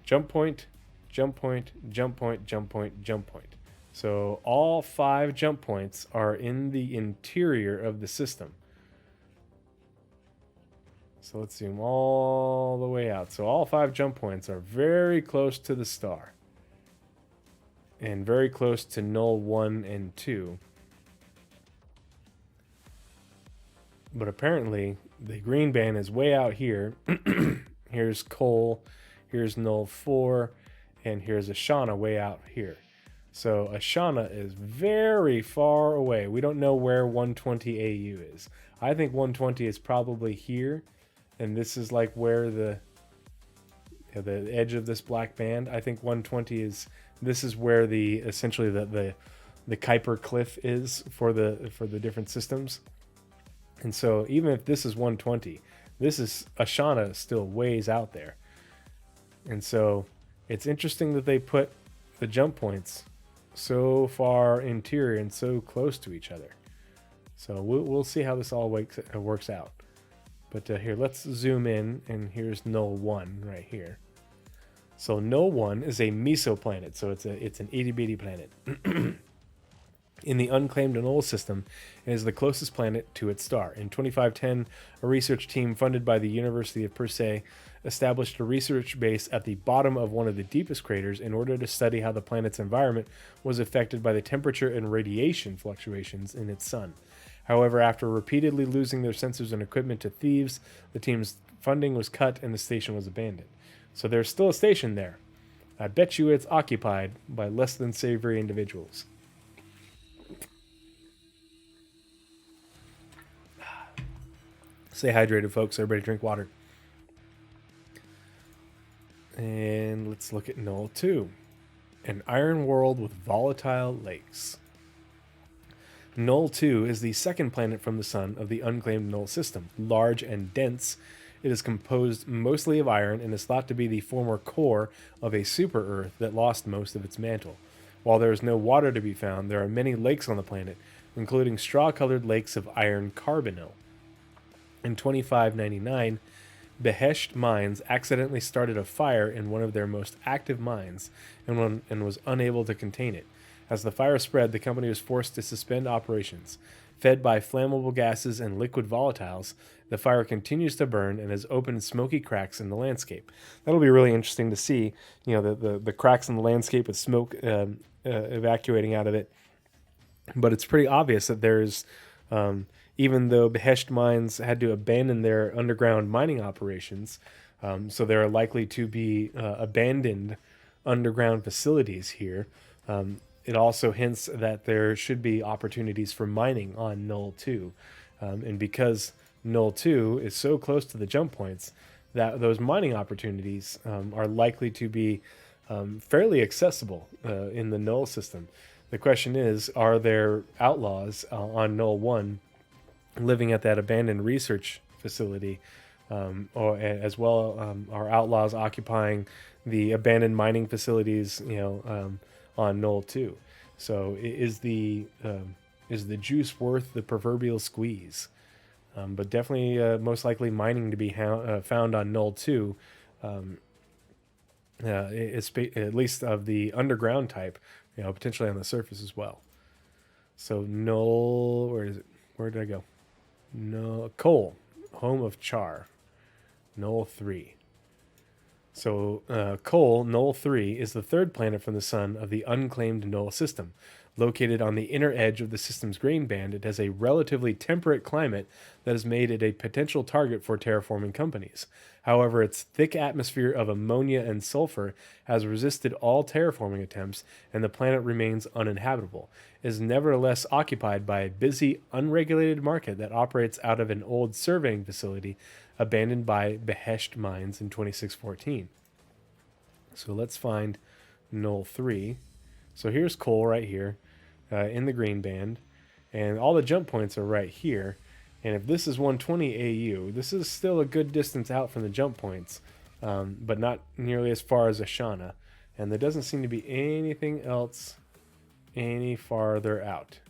jump point, jump point, jump point, jump point, jump point. So all 5 jump points are in the interior of the system. So let's zoom all the way out. So all 5 jump points are very close to the star, and very close to Null 1 and 2. But apparently the green band is way out here. Here's Cole, here's Null 4, and here's Ashana way out here. So Ashana is very far away. We don't know where 120 AU is. I think 120 is probably here, and this is like where the edge of this black band. I think 120 is, this is where essentially the Kuiper cliff is for the different systems. And so even if this is 120, this is Ashana still ways out there. And so it's interesting that they put the jump points so far interior and so close to each other. So we'll see how this all works out. But here, let's zoom in, and here's Null 1 right here. So Null 1 is a mesoplanet, so it's an itty-bitty planet. In the unclaimed Null system, it is the closest planet to its star. In 2510, a research team funded by the University of Persei established a research base at the bottom of one of the deepest craters in order to study how the planet's environment was affected by the temperature and radiation fluctuations in its sun. However, after repeatedly losing their sensors and equipment to thieves, the team's funding was cut and the station was abandoned. So there's still a station there. I bet you it's occupied by less than savory individuals. Stay hydrated, folks. Everybody drink water. And let's look at Null 2. An iron world with volatile lakes. Null 2 is the second planet from the sun of the unclaimed Null system. Large and dense, it is composed mostly of iron and is thought to be the former core of a super-Earth that lost most of its mantle. While there is no water to be found, there are many lakes on the planet, including straw-colored lakes of iron carbonyl. In 2599, Behesht Mines accidentally started a fire in one of their most active mines and was unable to contain it. As the fire spread, the company was forced to suspend operations. Fed by flammable gases and liquid volatiles, the fire continues to burn and has opened smoky cracks in the landscape. That'll be really interesting to see, the cracks in the landscape with smoke evacuating out of it. But it's pretty obvious that there's, even though Behesht Mines had to abandon their underground mining operations, so there are likely to be abandoned underground facilities here. It also hints that there should be opportunities for mining on Null 2. And because Null 2 is so close to the jump points, that those mining opportunities are likely to be fairly accessible in the Null system. The question is, are there outlaws on Null 1 living at that abandoned research facility, or as well are outlaws occupying the abandoned mining facilities, on Null 2. So is the juice worth the proverbial squeeze? But definitely most likely mining to be found on Null 2, at least of the underground type, potentially on the surface as well. So Null, where is it? Where did I go? No, Coal, home of Char, Null 3. So Coal, Null 3, is the third planet from the sun of the unclaimed Null system. Located on the inner edge of the system's grain band, it has a relatively temperate climate that has made it a potential target for terraforming companies. However, its thick atmosphere of ammonia and sulfur has resisted all terraforming attempts, and the planet remains uninhabitable. It is nevertheless occupied by a busy, unregulated market that operates out of an old surveying facility abandoned by Behesht Mines in 2614. So let's find Null 3. So here's Coal right here in the green band, and all the jump points are right here. And if this is 120 AU, this is still a good distance out from the jump points, but not nearly as far as Ashana. And there doesn't seem to be anything else any farther out.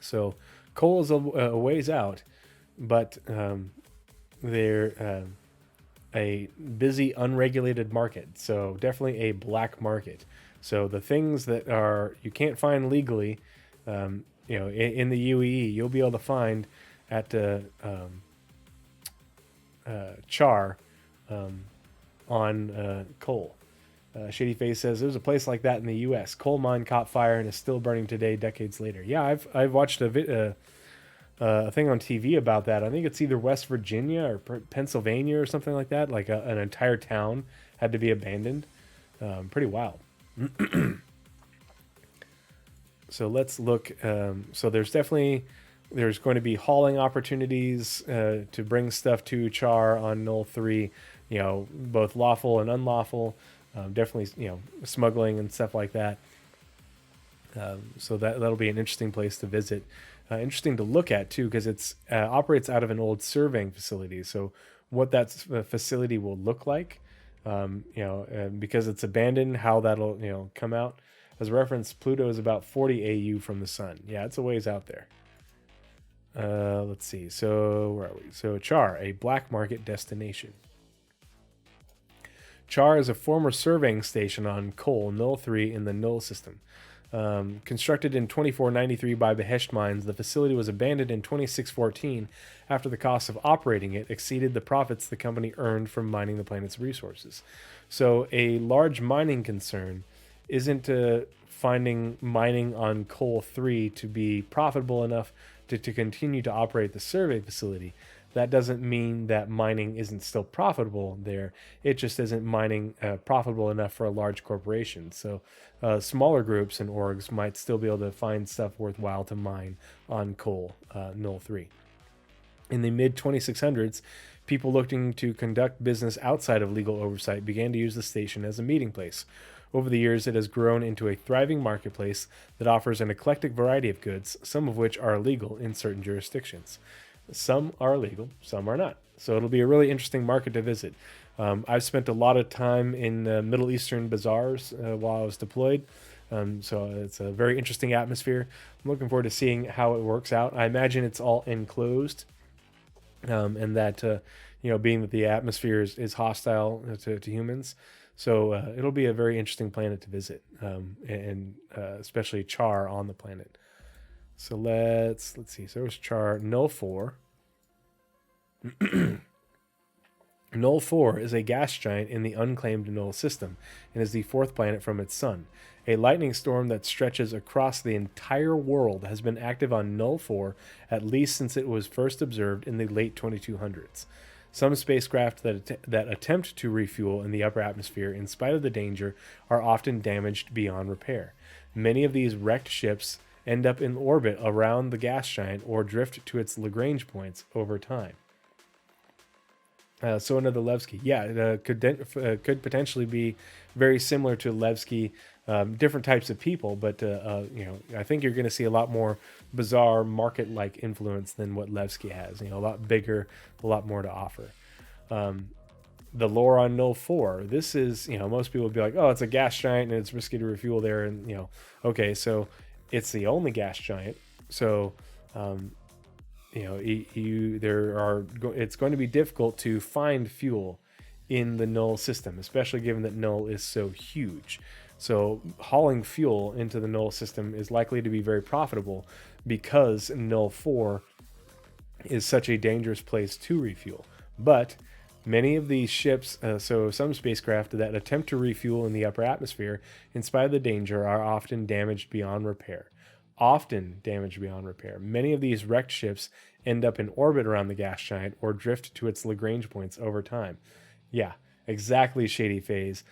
So Coal is a ways out, but they're a busy, unregulated market. So definitely a black market. So the things that you can't find legally, in the UEE, you'll be able to find at Char on Coal. Shady Face says there's a place like that in the U.S. Coal mine caught fire and is still burning today, decades later. Yeah, I've watched a thing on TV about that. I think it's either West Virginia or Pennsylvania or something like that. Like an entire town had to be abandoned. Pretty wild. So let's look. So there's going to be hauling opportunities to bring stuff to Char on Null 3. Both lawful and unlawful. Definitely, smuggling and stuff like that. So that'll be an interesting place to visit. Interesting to look at too, because it's operates out of an old surveying facility. So what that facility will look like, because it's abandoned, how that'll come out. As a reference, Pluto is about 40 AU from the sun. Yeah, it's a ways out there. Let's see. So where are we? So Char, a black market destination. Char is a former surveying station on Coal, Null 3 in the Null system. Constructed in 2493 by Behesht Mines, the facility was abandoned in 2614 after the cost of operating it exceeded the profits the company earned from mining the planet's resources. So a large mining concern isn't finding mining on Coal 3 to be profitable enough to continue to operate the survey facility, that doesn't mean that mining isn't still profitable there. It just isn't mining profitable enough for a large corporation. So smaller groups and orgs might still be able to find stuff worthwhile to mine on coal, null 3. In the mid 2600s, people looking to conduct business outside of legal oversight began to use the station as a meeting place. Over the years, it has grown into a thriving marketplace that offers an eclectic variety of goods, some of which are illegal in certain jurisdictions. Some are legal, some are not. So it'll be a really interesting market to visit. I've spent a lot of time in Middle Eastern bazaars while I was deployed. So it's a very interesting atmosphere. I'm looking forward to seeing how it works out. I imagine it's all enclosed, and that being that the atmosphere is hostile to humans, so it'll be a very interesting planet to visit, and especially Char on the planet. So let's see. So there's Char. Null 4. Null 4 is a gas giant in the unclaimed Null system and is the fourth planet from its sun. A lightning storm that stretches across the entire world has been active on Null 4 at least since it was first observed in the late 2200s. Some spacecraft that attempt to refuel in the upper atmosphere in spite of the danger are often damaged beyond repair. Many of these wrecked ships end up in orbit around the gas giant or drift to its Lagrange points over time. So another Levski. Yeah, it could potentially be very similar to Levski, different types of people, but I think you're going to see a lot more bizarre market-like influence than what Levski has. A lot bigger, a lot more to offer. The lore on Null 4. This is, most people would be like, oh, it's a gas giant and it's risky to refuel there, and okay, so it's the only gas giant. So it's going to be difficult to find fuel in the Null system, especially given that Null is so huge. So hauling fuel into the Null system is likely to be very profitable because Null 4 is such a dangerous place to refuel. But many of these ships, so some spacecraft that attempt to refuel in the upper atmosphere, in spite of the danger, are often damaged beyond repair. Many of these wrecked ships end up in orbit around the gas giant or drift to its Lagrange points over time. Yeah, exactly, Shady Phase.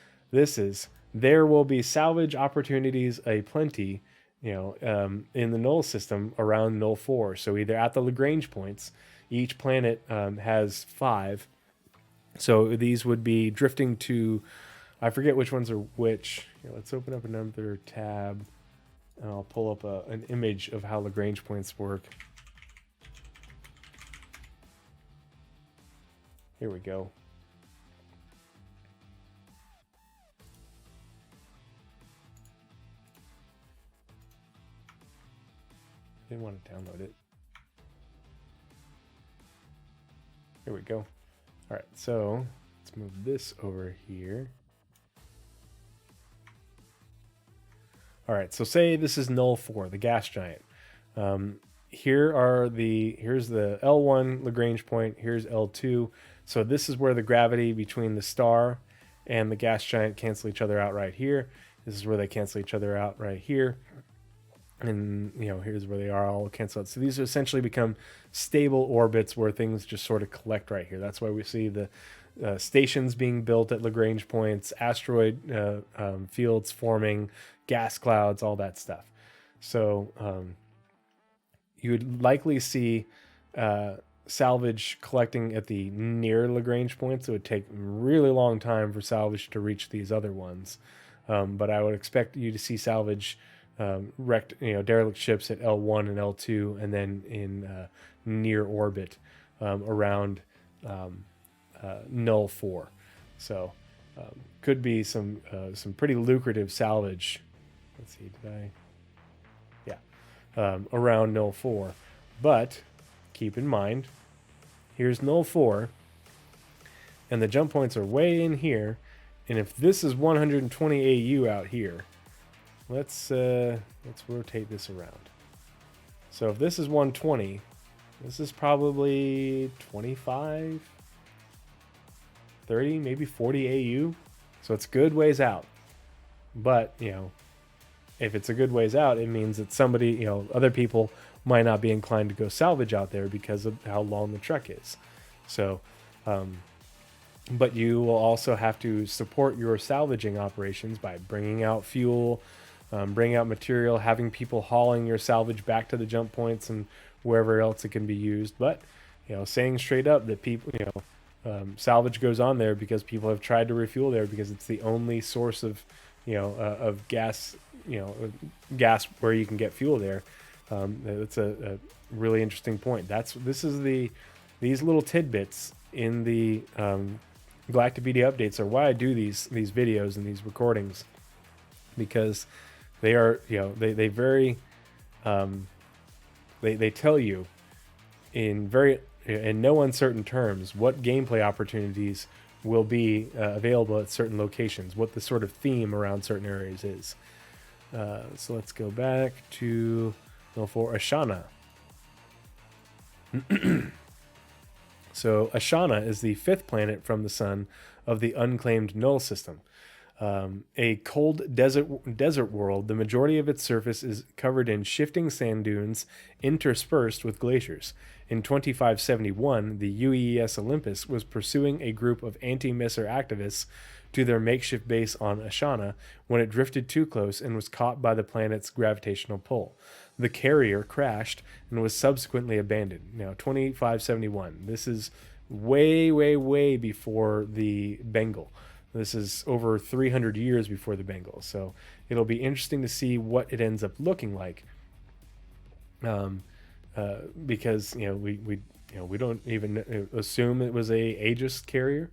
There will be salvage opportunities aplenty, in the Null system around Null 4. So either at the Lagrange points, each planet has 5. So these would be drifting to, I forget which ones are which. Let's open up another tab. And I'll pull up an image of how Lagrange points work. Here we go. Didn't want to download it. Here we go. All right, so let's move this over here. All right, so say this is Null 4, the gas giant. Here's the L1 Lagrange point, here's L2. So this is where the gravity between the star and the gas giant cancel each other out right here. This is where they cancel each other out right here. And, here's where they are all cancel out. So these essentially become stable orbits where things just sort of collect right here. That's why we see the stations being built at Lagrange points, asteroid fields forming, gas clouds, all that stuff. So you would likely see salvage collecting at the near Lagrange points. It would take a really long time for salvage to reach these other ones. But I would expect you to see salvage wrecked, derelict ships at L1 and L2, and then in near orbit around Null 4. So could be some pretty lucrative salvage. Let's see, around Null 4. But keep in mind, here's Null 4, and the jump points are way in here. And if this is 120 AU out here, let's rotate this around. So if this is 120, this is probably 25, 30, maybe 40 AU. So it's good ways out. But, if it's a good ways out, it means that somebody, other people might not be inclined to go salvage out there because of how long the trek is. So, but you will also have to support your salvaging operations by bringing out fuel, bringing out material, having people hauling your salvage back to the jump points and wherever else it can be used. But, saying straight up that people, salvage goes on there because people have tried to refuel there because it's the only source of, of gas, gas where you can get fuel there. That's a really interesting point. These little tidbits in the Galactapedia updates are why I do these videos and these recordings, because they are, they very, they tell you in no uncertain terms what gameplay opportunities will be available at certain locations, what the sort of theme around certain areas is. So let's go back to for Ashana. So Ashana is the 5th planet from the sun of the unclaimed Null system. A cold desert world, the majority of its surface is covered in shifting sand dunes interspersed with glaciers. In 2571, the UES Olympus was pursuing a group of anti-Messer activists to their makeshift base on Ashana when it drifted too close and was caught by the planet's gravitational pull. The carrier crashed and was subsequently abandoned. Now, 2571. This is way, way, way before the Bengal. This is over 300 years before the Bengal. So it'll be interesting to see what it ends up looking like. Because we don't even assume it was a Aegis carrier.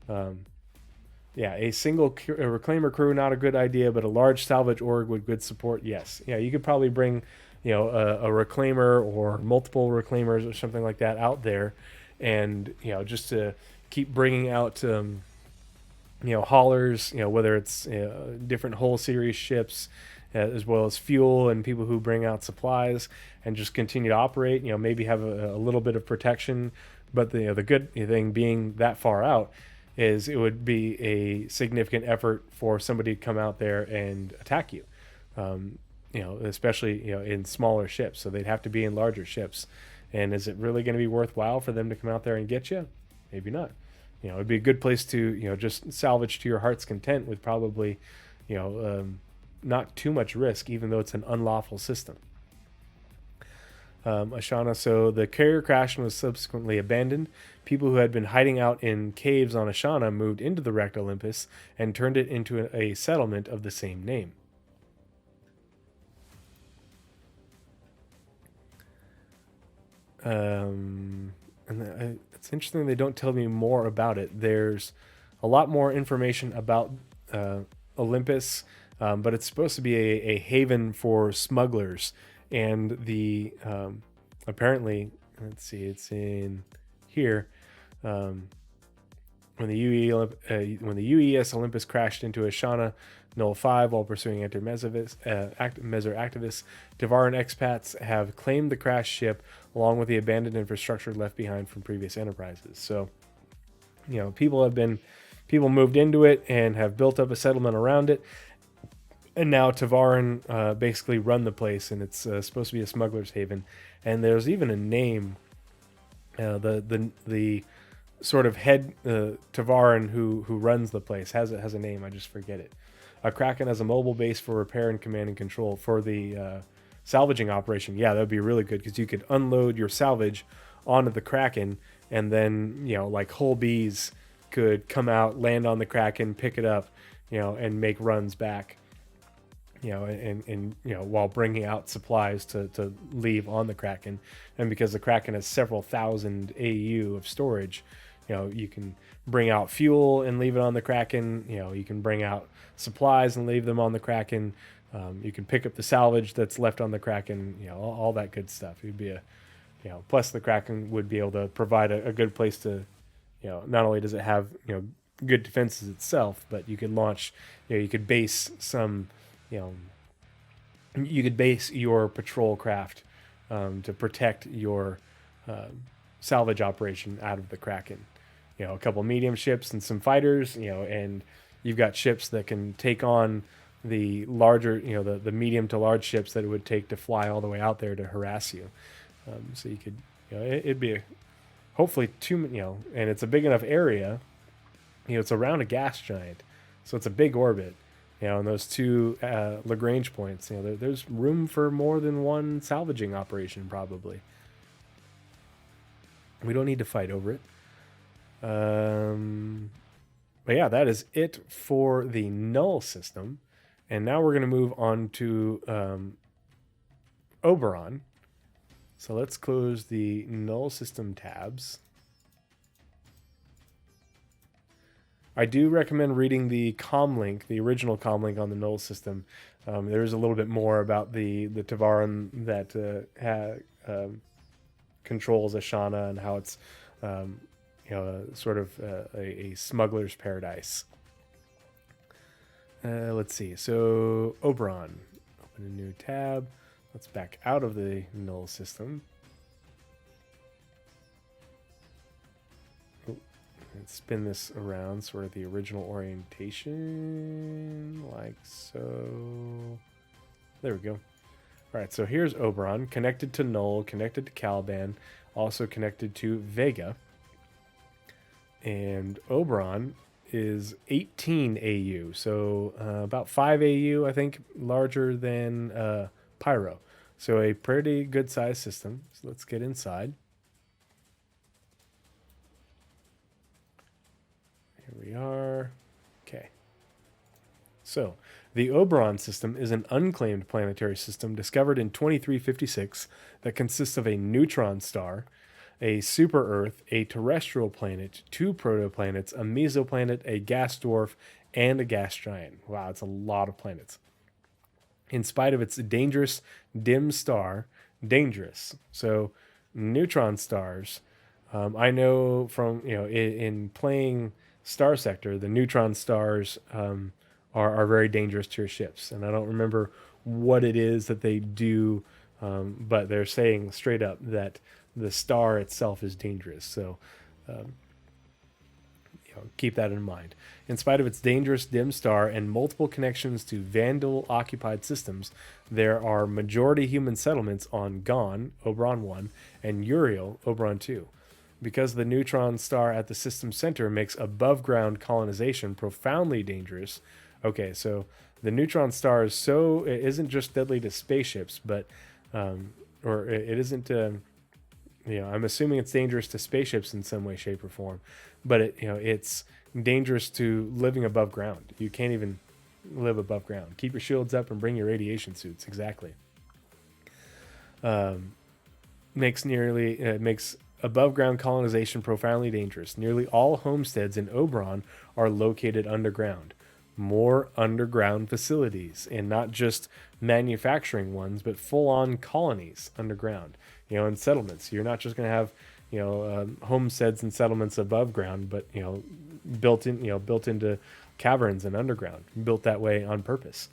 A single reclaimer crew, not a good idea, but a large salvage org with good support, yes. Yeah, you could probably bring, a reclaimer or multiple reclaimers or something like that out there, and just to keep bringing out, haulers, whether it's different whole series ships, as well as fuel and people who bring out supplies, and just continue to operate. Maybe have a little bit of protection, but the good thing being that far out is it would be a significant effort for somebody to come out there and attack you, especially, in smaller ships. So they'd have to be in larger ships. And is it really going to be worthwhile for them to come out there and get you? Maybe not. It'd be a good place to, just salvage to your heart's content with probably, not too much risk, even though it's an unlawful system. Ashana, so the carrier crashed and was subsequently abandoned. People who had been hiding out in caves on Ashana moved into the wrecked Olympus and turned it into a settlement of the same name. It's interesting they don't tell me more about it. There's a lot more information about Olympus, but it's supposed to be a haven for smugglers. And the apparently, let's see, it's in here. When the UES Olympus crashed into Ashana Null 5 while pursuing Messer activists, Tavaran expats have claimed the crashed ship along with the abandoned infrastructure left behind from previous enterprises. So, people moved into it and have built up a settlement around it. And now Tavaran basically run the place, and it's supposed to be a smuggler's haven. And there's even a name. The sort of head Tavaran who runs the place has a name. I just forget it. A Kraken has a mobile base for repair and command and control for the salvaging operation. Yeah, that would be really good because you could unload your salvage onto the Kraken, and then like whole bees could come out, land on the Kraken, pick it up, and make runs back. And while bringing out supplies to leave on the Kraken. And because the Kraken has several thousand AU of storage, you can bring out fuel and leave it on the Kraken. You can bring out supplies and leave them on the Kraken. You can pick up the salvage that's left on the Kraken, all that good stuff. It'd be plus the Kraken would be able to provide a good place to, not only does it have, good defenses itself, but you could launch, you could base some, you could base your patrol craft to protect your salvage operation out of the Kraken. A couple medium ships and some fighters, and you've got ships that can take on, the larger, the medium to large ships that it would take to fly all the way out there to harass you. So you could, it'd be hopefully and it's a big enough area. It's around a gas giant, so it's a big orbit. And those two Lagrange points, there's room for more than one salvaging operation probably. We don't need to fight over it. But yeah, that is it for the null system. And now we're going to move on to Oberon. So let's close the null system tabs. I do recommend reading the comlink, the original comlink on the null system. There's a little bit more about the Tavaran that controls Ashana and how it's sort of a smuggler's paradise. Let's see. So Oberon, open a new tab. Let's back out of the null system. And spin this around, sort of the original orientation, like so. There we go. All right, so here's Oberon, connected to Null, connected to Caliban, also connected to Vega. And Oberon is 18 AU, so about 5 AU, I think, larger than Pyro. So a pretty good size system. So let's get inside. Here we are. Okay. So the Oberon system is an unclaimed planetary system discovered in 2356 that consists of a neutron star, a super-Earth, a terrestrial planet, 2 protoplanets, a mesoplanet, a gas dwarf, and a gas giant. Wow, it's a lot of planets. In spite of its dangerous, dim star, dangerous. So neutron stars, I know from, in playing Star Sector, the neutron stars are very dangerous to your ships. And I don't remember what it is that they do, but they're saying straight up that the star itself is dangerous. So keep that in mind. In spite of its dangerous dim star and multiple connections to Vandal-occupied systems, there are majority human settlements on Gon, Oberon 1, and Uriel, Oberon 2. Because the neutron star at the system center makes above-ground colonization profoundly dangerous. Okay, so the neutron star is it isn't just deadly to spaceships, but or it isn't. I'm assuming it's dangerous to spaceships in some way, shape, or form, but it's dangerous to living above ground. You can't even live above ground. Keep your shields up and bring your radiation suits. Exactly. Makes above ground colonization profoundly dangerous. Nearly all homesteads in Oberon are located underground. More underground facilities, and not just manufacturing ones, but full-on colonies underground. And settlements. You're not just going to have, homesteads and settlements above ground, but built into caverns and underground, built that way on purpose.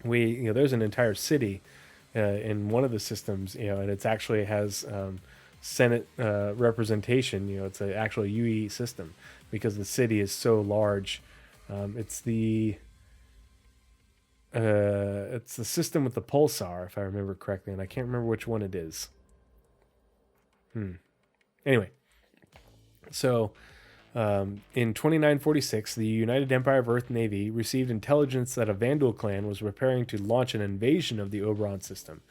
There's an entire city in one of the systems, and it actually has Senate representation. It's an actual UE system because the city is so large. It's the system with the pulsar, if I remember correctly, and I can't remember which one it is. Anyway, so in 2946, the United Empire of Earth Navy received intelligence that a Vandal clan was preparing to launch an invasion of the Oberon system.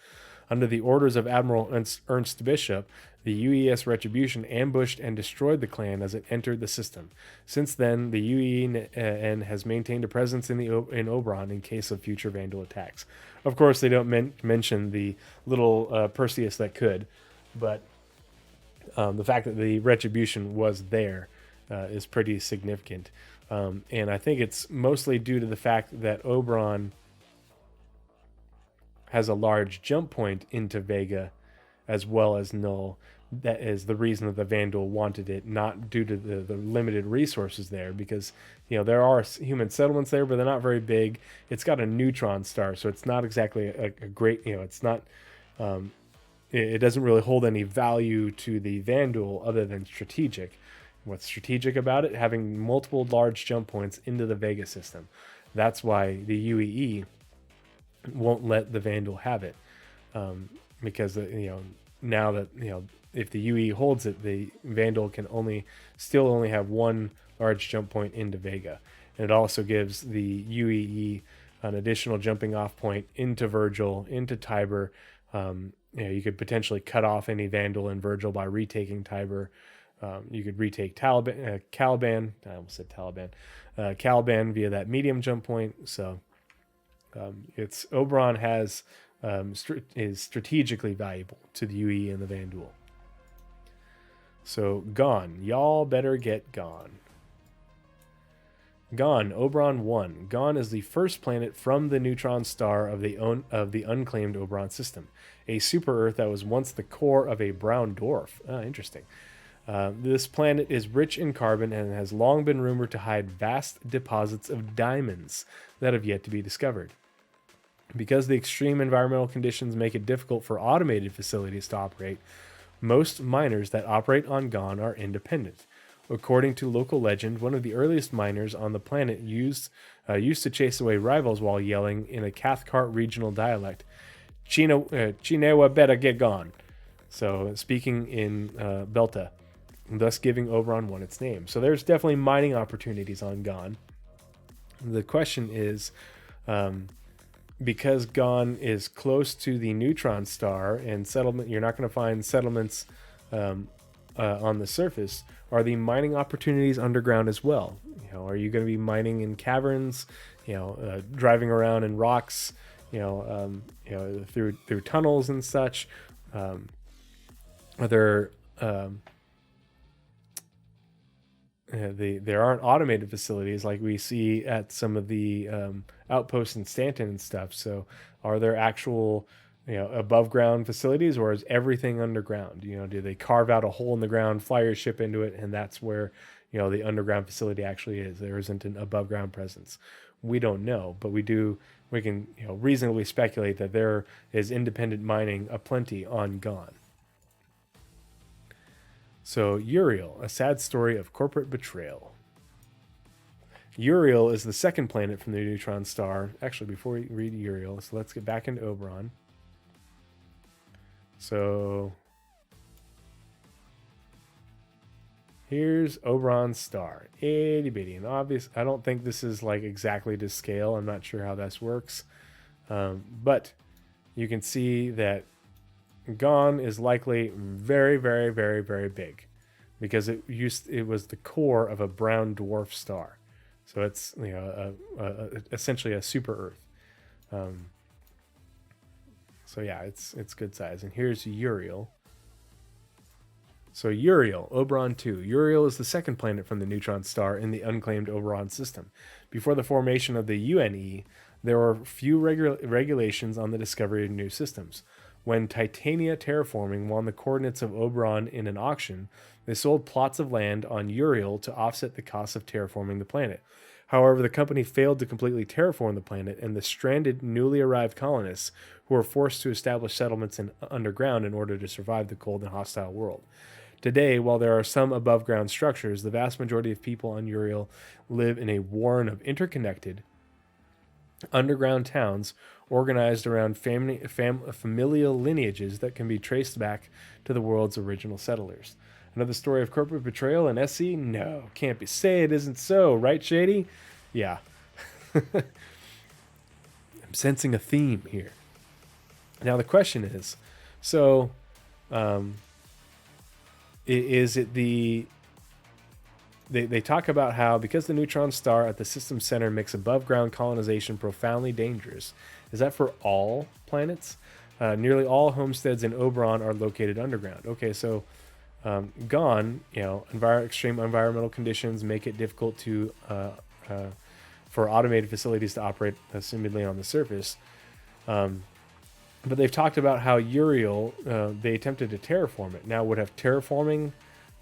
Under the orders of Admiral Ernst Bishop, the UES Retribution ambushed and destroyed the clan as it entered the system. Since then, the UEN has maintained a presence in Oberon in case of future Vandal attacks. Of course, they don't mention the little Perseus that could, but the fact that the Retribution was there is pretty significant. And I think it's mostly due to the fact that Oberon has a large jump point into Vega as well as Null. That is the reason that the Vandal wanted it, not due to the limited resources there, because there are human settlements there, but they're not very big. It's got a neutron star, so it's not exactly a great, it's not, it doesn't really hold any value to the Vandal other than strategic. What's strategic about it? Having multiple large jump points into the Vega system. That's why the UEE won't let the Vandal have it, because now that if the UE holds it, the Vandal can only have one large jump point into Vega, and it also gives the UEE an additional jumping off point into Virgil, into Tiber. You could potentially cut off any Vandal in Virgil by retaking Tiber. You could retake Caliban. I almost said Taliban. Caliban via that medium jump point. So Oberon is strategically valuable to the UE and the Vandal. So gone. Y'all better get gone. Gone. Oberon 1. Gone is the first planet from the neutron star of the unclaimed Oberon system, a super Earth that was once the core of a brown dwarf. Interesting. This planet is rich in carbon and has long been rumored to hide vast deposits of diamonds that have yet to be discovered. Because the extreme environmental conditions make it difficult for automated facilities to operate, most miners that operate on Gone are independent. According to local legend, one of the earliest miners on the planet used to chase away rivals while yelling in a Cathcart regional dialect, Chinewa better get gone. So speaking in Belta, thus giving Oberon 1 its name. So there's definitely mining opportunities on Gone. The question is, because Gone is close to the neutron star and settlement, you're not going to find settlements on the surface. Are the mining opportunities underground as well? Are you going to be mining in caverns? Driving around in rocks? Through tunnels and such. Are there there aren't automated facilities like we see at some of the outposts in Stanton and stuff. So are there actual above ground facilities, or is everything underground? Do they carve out a hole in the ground, fly your ship into it, and that's where the underground facility actually is? There isn't an above ground presence. We don't know, but we can reasonably speculate that there is independent mining aplenty on Gone. So Uriel, a sad story of corporate betrayal. Uriel is the second planet from the neutron star. Actually, before we read Uriel, so let's get back into Oberon. So here's Oberon's star, itty bitty, and obvious. I don't think this is like exactly to scale. I'm not sure how this works, but you can see that Gone is likely very, very, very, very big, because it was the core of a brown dwarf star, so it's essentially a super Earth. So yeah, it's good size. And here's Uriel. So Uriel, Oberon 2. Uriel is the second planet from the neutron star in the unclaimed Oberon system. Before the formation of the UNE, there were few regulations on the discovery of new systems. When Titania Terraforming won the coordinates of Oberon in an auction, they sold plots of land on Uriel to offset the cost of terraforming the planet. However, the company failed to completely terraform the planet, and the stranded, newly arrived colonists who were forced to establish settlements underground in order to survive the cold and hostile world. Today, while there are some above-ground structures, the vast majority of people on Uriel live in a warren of interconnected, underground towns organized around familial lineages that can be traced back to the world's original settlers. Another story of corporate betrayal in SC? No, can't be. Say it isn't so, right, Shady? Yeah. I'm sensing a theme here. Now the question is, so is it the... They talk about how, because the neutron star at the system center makes above-ground colonization profoundly dangerous. Is that for all planets? Nearly all homesteads in Oberon are located underground. Okay, so Gone, extreme environmental conditions make it difficult for automated facilities to operate assumedly on the surface. But they've talked about how Uriel, they attempted to terraform it. Now, would have terraforming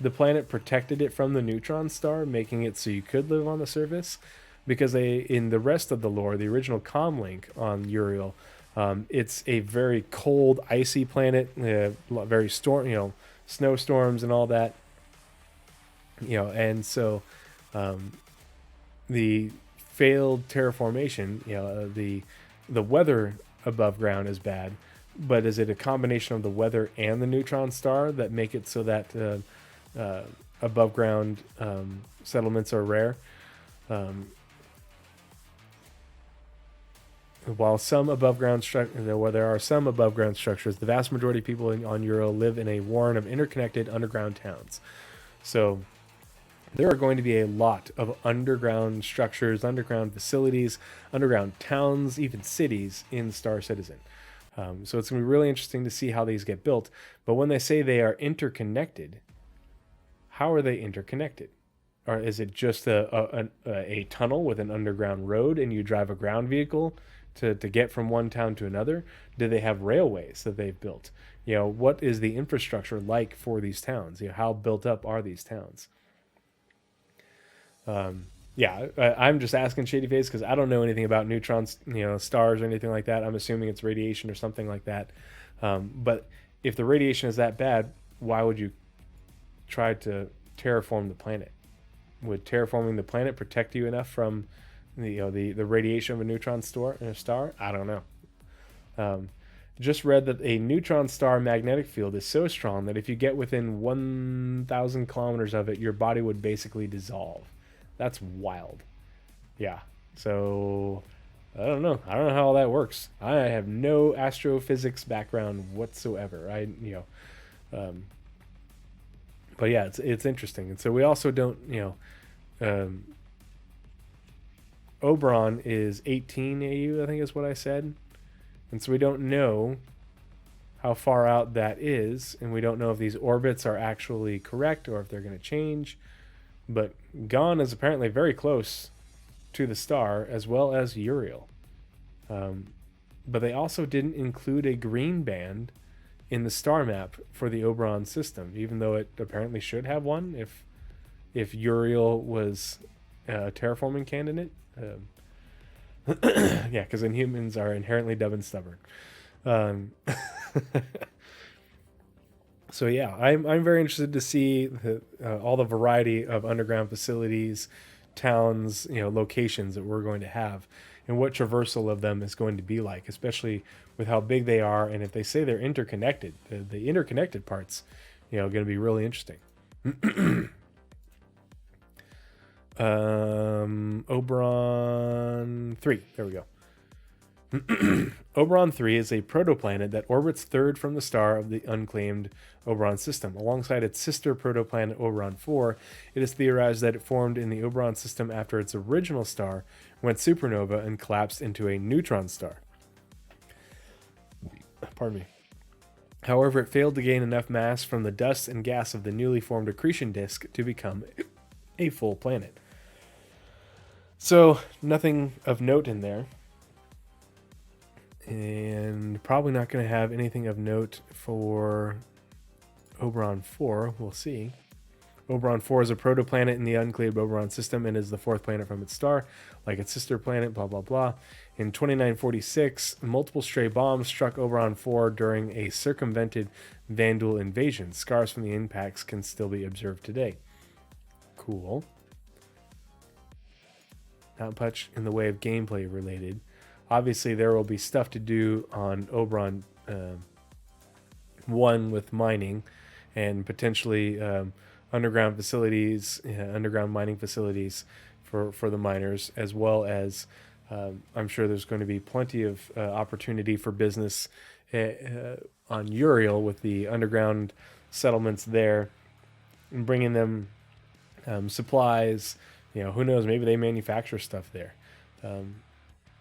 the planet protected it from the neutron star, making it so you could live on the surface? Because in the rest of the lore, the original comlink on Uriel, it's a very cold, icy planet, very snowstorms and all that. And so the failed terraformation. The weather above ground is bad, but is it a combination of the weather and the neutron star that make it so that above ground settlements are rare? While there are some above ground structures, the vast majority of people on Ural live in a warren of interconnected underground towns. So there are going to be a lot of underground structures, underground facilities, underground towns, even cities in Star Citizen. So it's going to be really interesting to see how these get built. But when they say they are interconnected, how are they interconnected? Or is it just a tunnel with an underground road and you drive a ground vehicle to get from one town to another? Do they have railways that they've built? What is the infrastructure like for these towns? How built up are these towns? I'm just asking Shady Face because I don't know anything about neutrons, stars or anything like that. I'm assuming it's radiation or something like that. But if the radiation is that bad, why would you try to terraform the planet? Would terraforming the planet protect you enough from the radiation of a neutron star? I don't know. Just read that a neutron star magnetic field is so strong that if you get within 1,000 kilometers of it, your body would basically dissolve. That's wild. Yeah. So I don't know how all that works. I have no astrophysics background whatsoever. But yeah, it's interesting. And so we also don't, Oberon is 18 AU, I think is what I said. And so we don't know how far out that is, and we don't know if these orbits are actually correct or if they're going to change. But Gon is apparently very close to the star, as well as Uriel. But they also didn't include a green band in the star map for the Oberon system, even though it apparently should have one if Uriel was a terraforming candidate. Yeah, because Inhumans are inherently dumb and stubborn. So yeah, I'm very interested to see all the variety of underground facilities, towns, locations that we're going to have, and what traversal of them is going to be like, especially with how big they are, and if they say they're interconnected, the interconnected parts, going to be really interesting. Oberon 3. There we go. Oberon 3 is a protoplanet that orbits third from the star of the unclaimed Oberon system. Alongside its sister protoplanet Oberon 4, it is theorized that it formed in the Oberon system after its original star went supernova and collapsed into a neutron star. Pardon me. However, it failed to gain enough mass from the dust and gas of the newly formed accretion disk to become a full planet. So, nothing of note in there. And probably not going to have anything of note for Oberon 4. We'll see. Oberon 4 is a protoplanet in the unclaimed Oberon system and is the fourth planet from its star, like its sister planet, blah, blah, blah. In 2946, multiple stray bombs struck Oberon 4 during a circumvented Vandal invasion. Scars from the impacts can still be observed today. Cool. Not much in the way of gameplay related. Obviously, there will be stuff to do on Oberon 1 with mining and potentially underground facilities, underground mining facilities for the miners, as well as I'm sure there's going to be plenty of opportunity for business on Uriel with the underground settlements there and bringing them supplies. Who knows? Maybe they manufacture stuff there.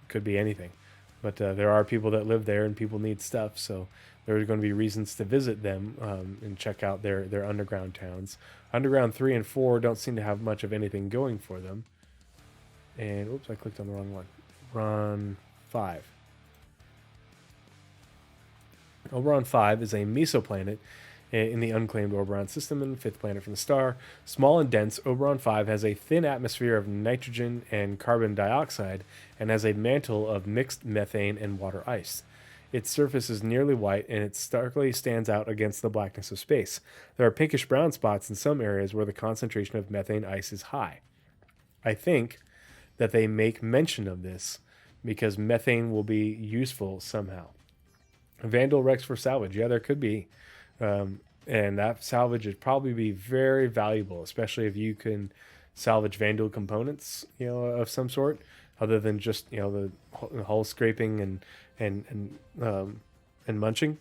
Could be anything, but there are people that live there and people need stuff, so there's going to be reasons to visit them and check out their underground towns. Underground 3 and 4 don't seem to have much of anything going for them. And oops, I clicked on the wrong one. Oberon 5. Oberon 5 is a mesoplanet in the unclaimed Oberon system and fifth planet from the star. Small and dense, Oberon 5 has a thin atmosphere of nitrogen and carbon dioxide and has a mantle of mixed methane and water ice. Its surface is nearly white and it starkly stands out against the blackness of space. There are pinkish brown spots in some areas where the concentration of methane ice is high. I think that they make mention of this, because methane will be useful somehow. Vandal wrecks for salvage. Yeah, there could be. And that salvage would probably be very valuable, especially if you can salvage Vandal components, of some sort, other than just, the hull scraping and munching.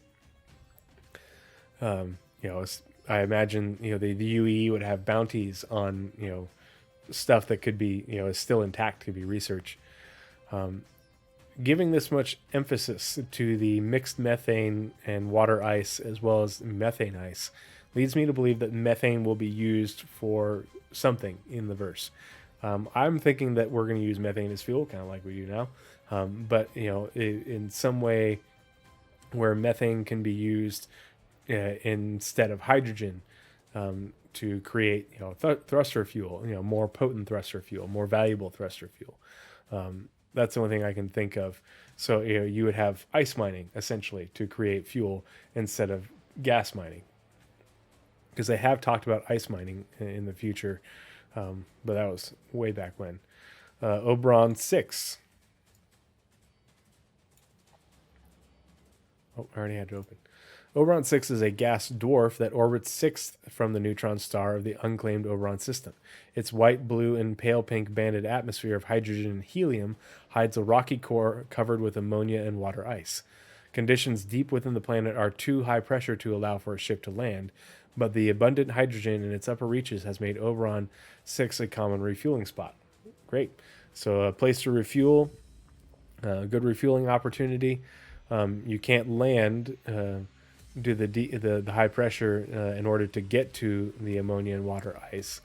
I imagine, the UE would have bounties on, stuff that could be, is still intact, could be research. Giving this much emphasis to the mixed methane and water ice, as well as methane ice, leads me to believe that methane will be used for something in the verse. I'm thinking that we're going to use methane as fuel, kind of like we do now. But, in some way where methane can be used instead of hydrogen, to create, thruster fuel, more potent thruster fuel, more valuable thruster fuel. That's the only thing I can think of. So, you would have ice mining, essentially, to create fuel instead of gas mining. Because they have talked about ice mining in the future, but that was way back when. Oberon 6. Oh, I already had it open. Oberon 6 is a gas dwarf that orbits sixth from the neutron star of the unclaimed Oberon system. Its white, blue, and pale pink banded atmosphere of hydrogen and helium hides a rocky core covered with ammonia and water ice. Conditions deep within the planet are too high pressure to allow for a ship to land, but the abundant hydrogen in its upper reaches has made Oberon 6 a common refueling spot. Great. So a place to refuel, good refueling opportunity. You can't land do the high pressure in order to get to the ammonia and water ice,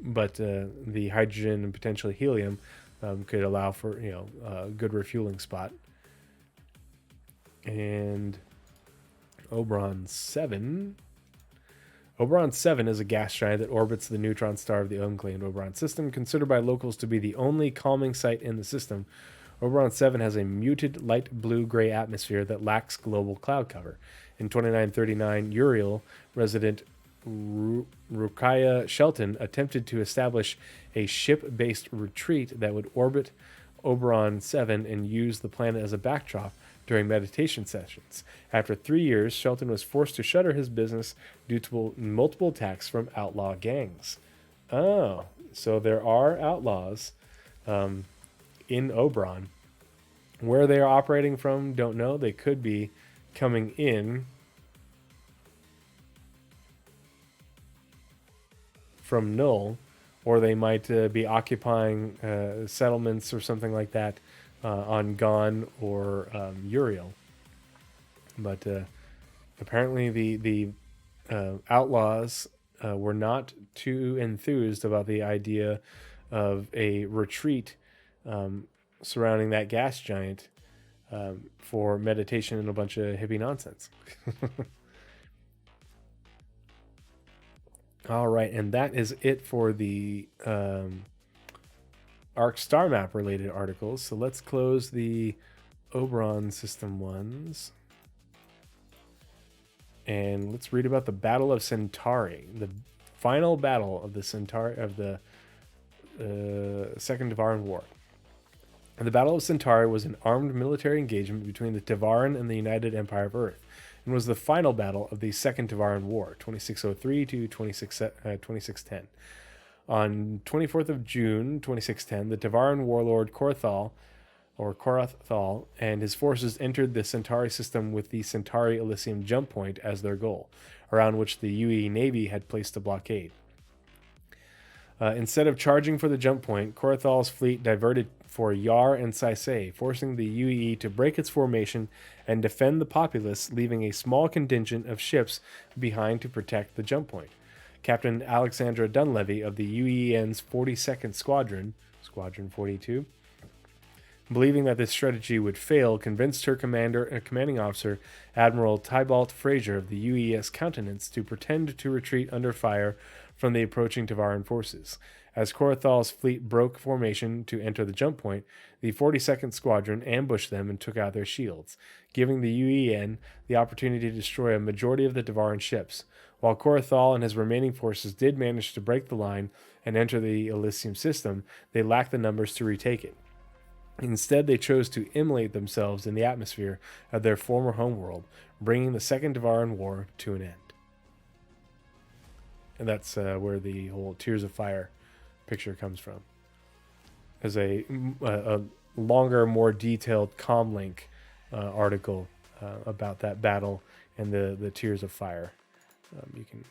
but the hydrogen and potentially helium could allow for a good refueling spot. And Oberon 7 is a gas giant that orbits the neutron star of the unclaimed Oberon system, considered by locals to be the only calming site in the system. Oberon 7 has a muted light blue-gray atmosphere that lacks global cloud cover. In 2939, Uriel resident Rukiah Shelton attempted to establish a ship-based retreat that would orbit Oberon 7 and use the planet as a backdrop during meditation sessions. After 3 years, Shelton was forced to shutter his business due to multiple attacks from outlaw gangs. Oh, so there are outlaws in Oberon. Where they are operating from, don't know. They could be coming in from Null, or they might be occupying settlements or something like that on Gon or Uriel. But apparently the outlaws were not too enthused about the idea of a retreat surrounding that gas giant for meditation and a bunch of hippie nonsense. All right, and that is it for the Ark Starmap related articles. So let's close the Oberon system ones. And let's read about the Battle of Centauri, the final battle of the Centauri of the Second Tevaran War. The Battle of Centauri was an armed military engagement between the Tevaran and the United Empire of Earth, and was the final battle of the Second Tevaran War, 2603 to 2610. On 24th of June, 2610, the Tevaran warlord Korathal and his forces entered the Centauri system with the Centauri Elysium jump point as their goal, around which the UE Navy had placed a blockade. Instead of charging for the jump point, Korathal's fleet diverted for Yar and Saisei, forcing the UE to break its formation and defend the populace, leaving a small contingent of ships behind to protect the jump point. Captain Alexandra Dunleavy of the UEN's 42nd Squadron, Squadron 42, believing that this strategy would fail, convinced her commanding officer, Admiral Tybalt Fraser of the UES Countenance, to pretend to retreat under fire from the approaching Tavaran forces. As Korathal's fleet broke formation to enter the jump point, the 42nd Squadron ambushed them and took out their shields, giving the UEN the opportunity to destroy a majority of the Tavaran ships. While Korathal and his remaining forces did manage to break the line and enter the Elysium system, they lacked the numbers to retake it. Instead, they chose to immolate themselves in the atmosphere of their former homeworld, bringing the Second Tavaran War to an end. And that's where the whole Tears of Fire picture comes from. As a longer, more detailed comlink article about that battle and the Tears of Fire. You can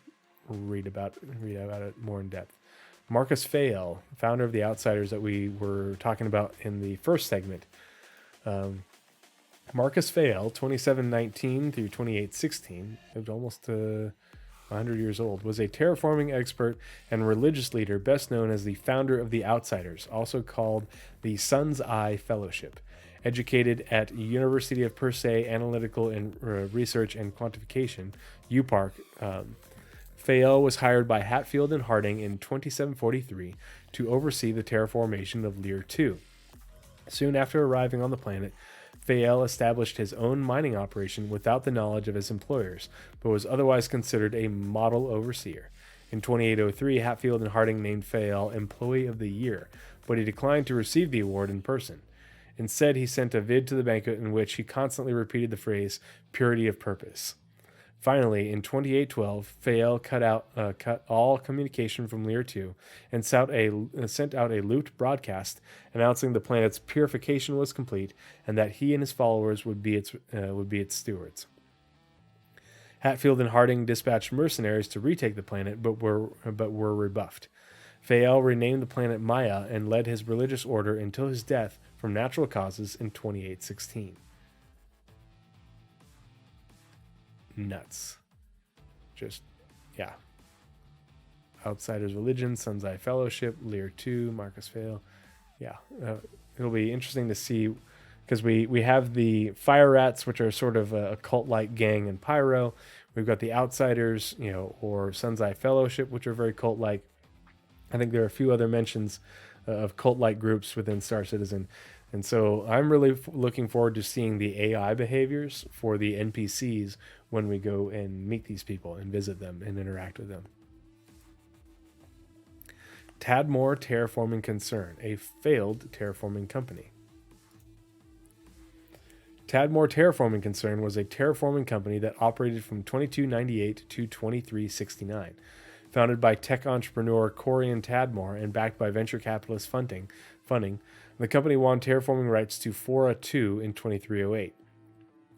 read about it more in depth. Marcus Fael, founder of the Outsiders that we were talking about in the first segment. Marcus Fael, 2719 through 2816, lived almost 100 years old, was a terraforming expert and religious leader best known as the founder of the Outsiders, also called the Sun's Eye Fellowship. Educated at University of Persay Analytical and Research and Quantification, UPark, Fael was hired by Hatfield and Harding in 2743 to oversee the terraformation of Lear II. Soon after arriving on the planet, Fael established his own mining operation without the knowledge of his employers, but was otherwise considered a model overseer. In 2803, Hatfield and Harding named Fael Employee of the Year, but he declined to receive the award in person. Instead, he sent a vid to the banquet in which he constantly repeated the phrase, purity of purpose. Finally, in 2812, Fael cut all communication from Lear II and sent out a looped broadcast announcing the planet's purification was complete and that he and his followers would be its stewards. Hatfield and Harding dispatched mercenaries to retake the planet, but were rebuffed. Fael renamed the planet Maya and led his religious order until his death from natural causes in 2816. Nuts. Just, yeah. Outsiders Religion, Sun's Eye Fellowship, Lear II, Marcus Fael. Yeah, it'll be interesting to see, because we have the Fire Rats, which are sort of a cult-like gang in Pyro. We've got the Outsiders, or Sun's Eye Fellowship, which are very cult-like. I think there are a few other mentions of cult-like groups within Star Citizen. And so I'm really looking forward to seeing the AI behaviors for the NPCs when we go and meet these people and visit them and interact with them. Tadmor Terraforming Concern, a failed terraforming company. Tadmor Terraforming Concern was a terraforming company that operated from 2298 to 2369. Founded by tech entrepreneur Corian Tadmor and backed by venture capitalist funding, the company won terraforming rights to Fora 2 in 2308.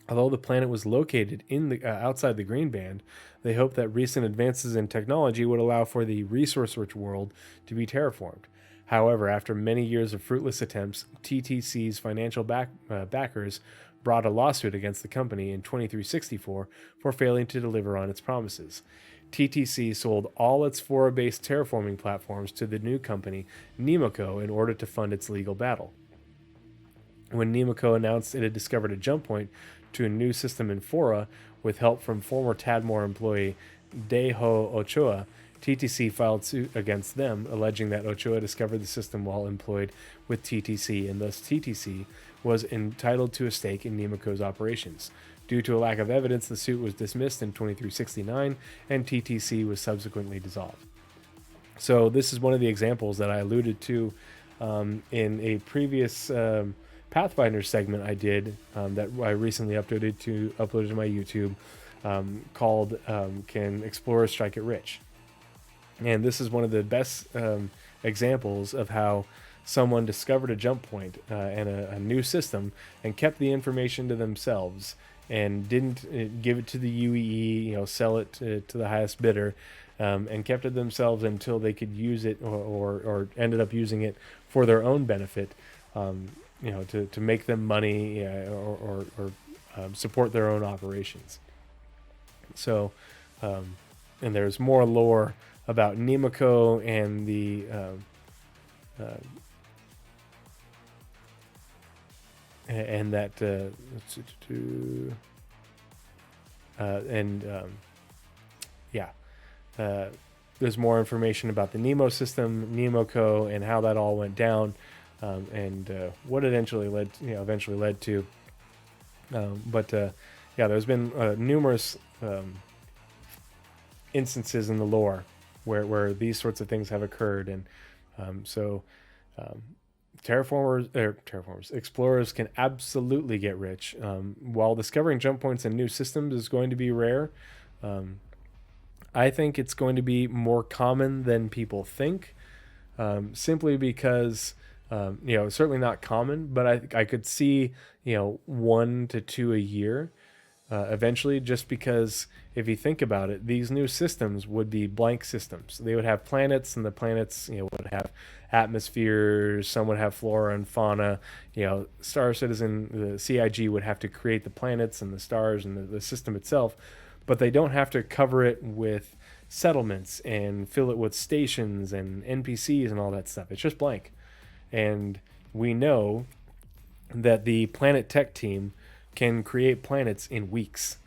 Although the planet was located outside the Green Band, they hoped that recent advances in technology would allow for the resource-rich world to be terraformed. However, after many years of fruitless attempts, TTC's financial backers brought a lawsuit against the company in 2364 for failing to deliver on its promises. TTC sold all its Fora-based terraforming platforms to the new company, Nemoco, in order to fund its legal battle. When Nemoco announced it had discovered a jump point to a new system in Fora, with help from former Tadmor employee Deho Ochoa, TTC filed suit against them, alleging that Ochoa discovered the system while employed with TTC, and thus TTC was entitled to a stake in Nemoco's operations. Due to a lack of evidence, the suit was dismissed in 2369, and TTC was subsequently dissolved. So this is one of the examples that I alluded to in a previous Pathfinder segment I did that I recently uploaded to my YouTube called Can Explorers Strike It Rich? And this is one of the best examples of how someone discovered a jump point and a new system and kept the information to themselves and didn't give it to the UEE, sell it to the highest bidder, and kept it themselves until they could use it or ended up using it for their own benefit, to make them money or support their own operations. So, and there's more lore about Nemoco and the and that there's more information about the Nemo system, NemoCo, and how that all went down, and what it eventually led to. Yeah, there's been numerous instances in the lore where these sorts of things have occurred, and so explorers can absolutely get rich. While discovering jump points and new systems is going to be rare, I think it's going to be more common than people think, simply because, certainly not common, but I could see, 1 to 2 a year eventually, just because if you think about it, these new systems would be blank systems. They would have planets, and the planets, would have atmospheres. Some would have flora and fauna. Star Citizen, the CIG would have to create the planets and the stars and the system itself, but they don't have to cover it with settlements and fill it with stations and NPCs and all that stuff. It's just blank. And we know that the Planet Tech team can create planets in weeks.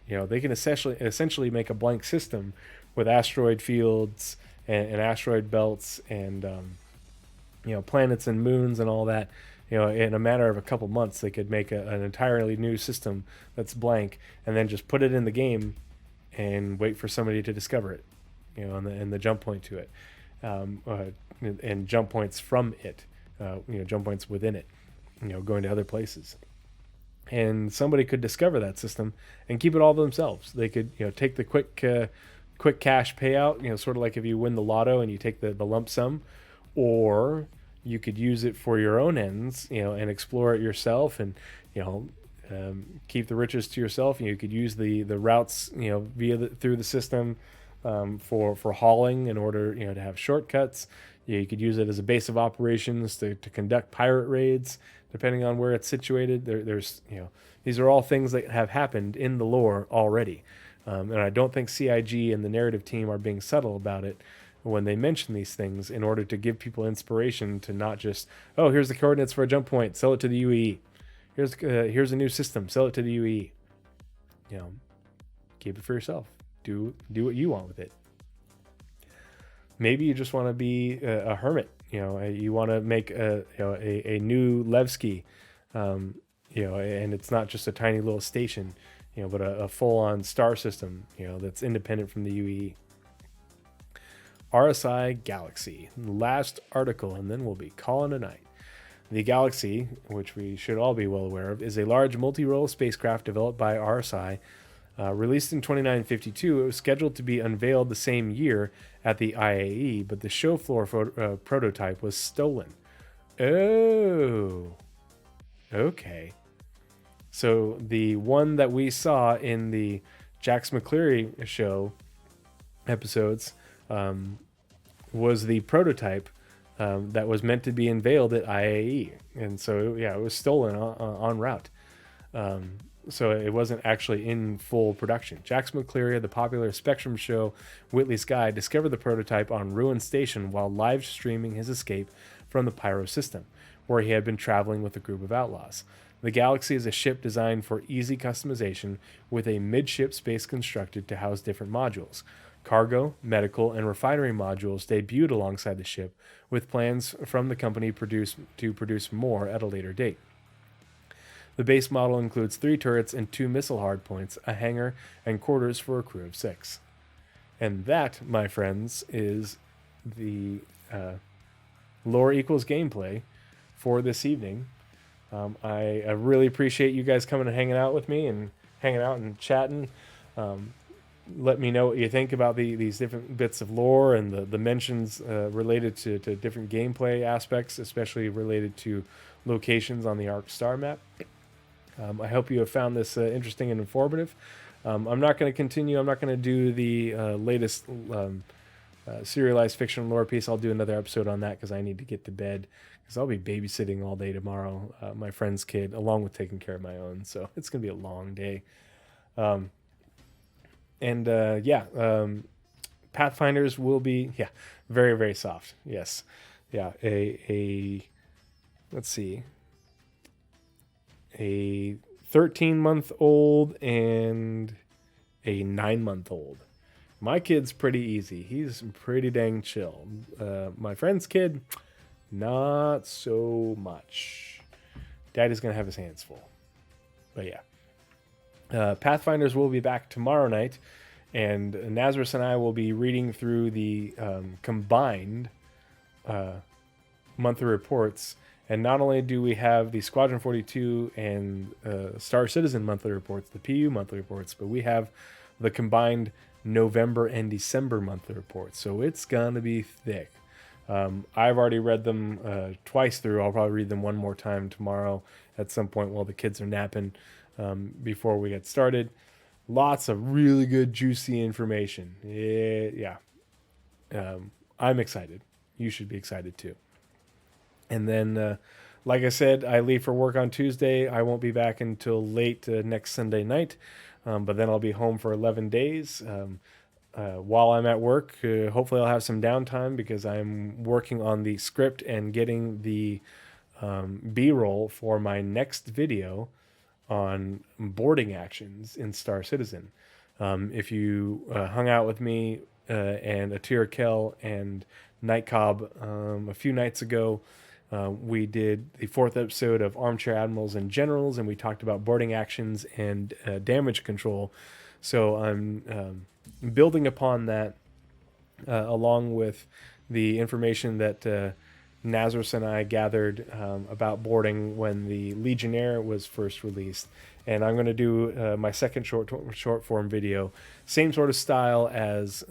They can essentially make a blank system with asteroid fields and asteroid belts and planets and moons and all that. In a matter of a couple months, they could make an entirely new system that's blank, and then just put it in the game and wait for somebody to discover it, and the jump point to it, and jump points from it, jump points within it, going to other places. And somebody could discover that system and keep it all to themselves. They could, take the quick cash payout, sort of like if you win the lotto and you take the lump sum, or you could use it for your own ends, and explore it yourself, and keep the riches to yourself. You could use the routes, through the system, for hauling in order, to have shortcuts. You could use it as a base of operations to conduct pirate raids, depending on where it's situated. There's these are all things that have happened in the lore already, and I don't think CIG and the narrative team are being subtle about it when they mention these things, in order to give people inspiration to not just, oh, here's the coordinates for a jump point, sell it to the UEE. Here's a new system, sell it to the UEE. Keep it for yourself. Do what you want with it. Maybe you just want to be a hermit. You want to make a new Levski, and it's not just a tiny little station, but a full-on star system, that's independent from the UEE. RSI Galaxy, last article, and then we'll be calling a night. The Galaxy, which we should all be well aware of, is a large multi-role spacecraft developed by RSI. Released in 2952, it was scheduled to be unveiled the same year at the IAE, but the show floor prototype was stolen. Oh, okay. So the one that we saw in the Jax McCleary show episodes was the prototype that was meant to be unveiled at IAE, and so it was stolen en route. So it wasn't actually in full production. Jax McCleary, the popular Spectrum show Whitley's Guide, discovered the prototype on Ruin Station while live streaming his escape from the Pyro system, where he had been traveling with a group of outlaws. The Galaxy is a ship designed for easy customization, with a midship space constructed to house different modules. Cargo, medical, and refinery modules debuted alongside the ship, with plans from the company to produce more at a later date. The base model includes 3 turrets and 2 missile hardpoints, a hangar, and quarters for a crew of 6. And that, my friends, is the lore equals gameplay for this evening. I really appreciate you guys coming and hanging out with me and hanging out and chatting. Let me know what you think about these different bits of lore and the mentions related to different gameplay aspects, especially related to locations on the Ark Starmap. I hope you have found this interesting and informative. I'm not going to continue. I'm not going to do the latest serialized fiction lore piece. I'll do another episode on that because I need to get to bed, because I'll be babysitting all day tomorrow, my friend's kid, along with taking care of my own. So it's going to be a long day. Pathfinders will be, very, very soft. Yes. Yeah. Let's see. A 13-month-old and a 9-month-old. My kid's pretty easy. He's pretty dang chill. My friend's kid, not so much. Daddy's going to have his hands full. But yeah. Pathfinders will be back tomorrow night, and Nazareth and I will be reading through the combined monthly reports. And not only do we have the Squadron 42 and Star Citizen monthly reports, the PU monthly reports, but we have the combined November and December monthly reports. So it's going to be thick. I've already read them twice through. I'll probably read them one more time tomorrow at some point while the kids are napping before we get started. Lots of really good, juicy information. Yeah. I'm excited. You should be excited too. And then, like I said, I leave for work on Tuesday. I won't be back until late next Sunday night, but then I'll be home for 11 days. While I'm at work, hopefully I'll have some downtime because I'm working on the script and getting the B-roll for my next video on boarding actions in Star Citizen. If you hung out with me and Atira Kell and Night Cobb a few nights ago, we did the 4th episode of Armchair Admirals and Generals, and we talked about boarding actions and damage control. So I'm building upon that, along with the information that Nazareth and I gathered about boarding when the Legionnaire was first released. And I'm going to do my second short form video, same sort of style as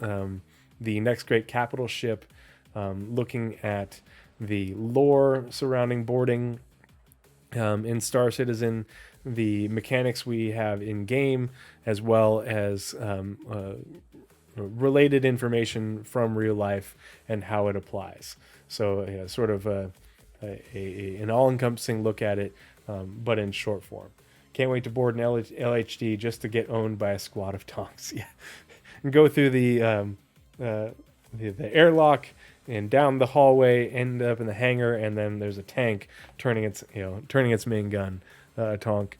the Next Great Capital ship, looking at the lore surrounding boarding in Star Citizen, the mechanics we have in game, as well as related information from real life and how it applies. So sort of an all-encompassing look at it, but in short form. Can't wait to board an LHD just to get owned by a squad of tonks. Yeah, and go through the airlock and down the hallway, end up in the hangar, and then there's a tank turning its main gun, a tonk.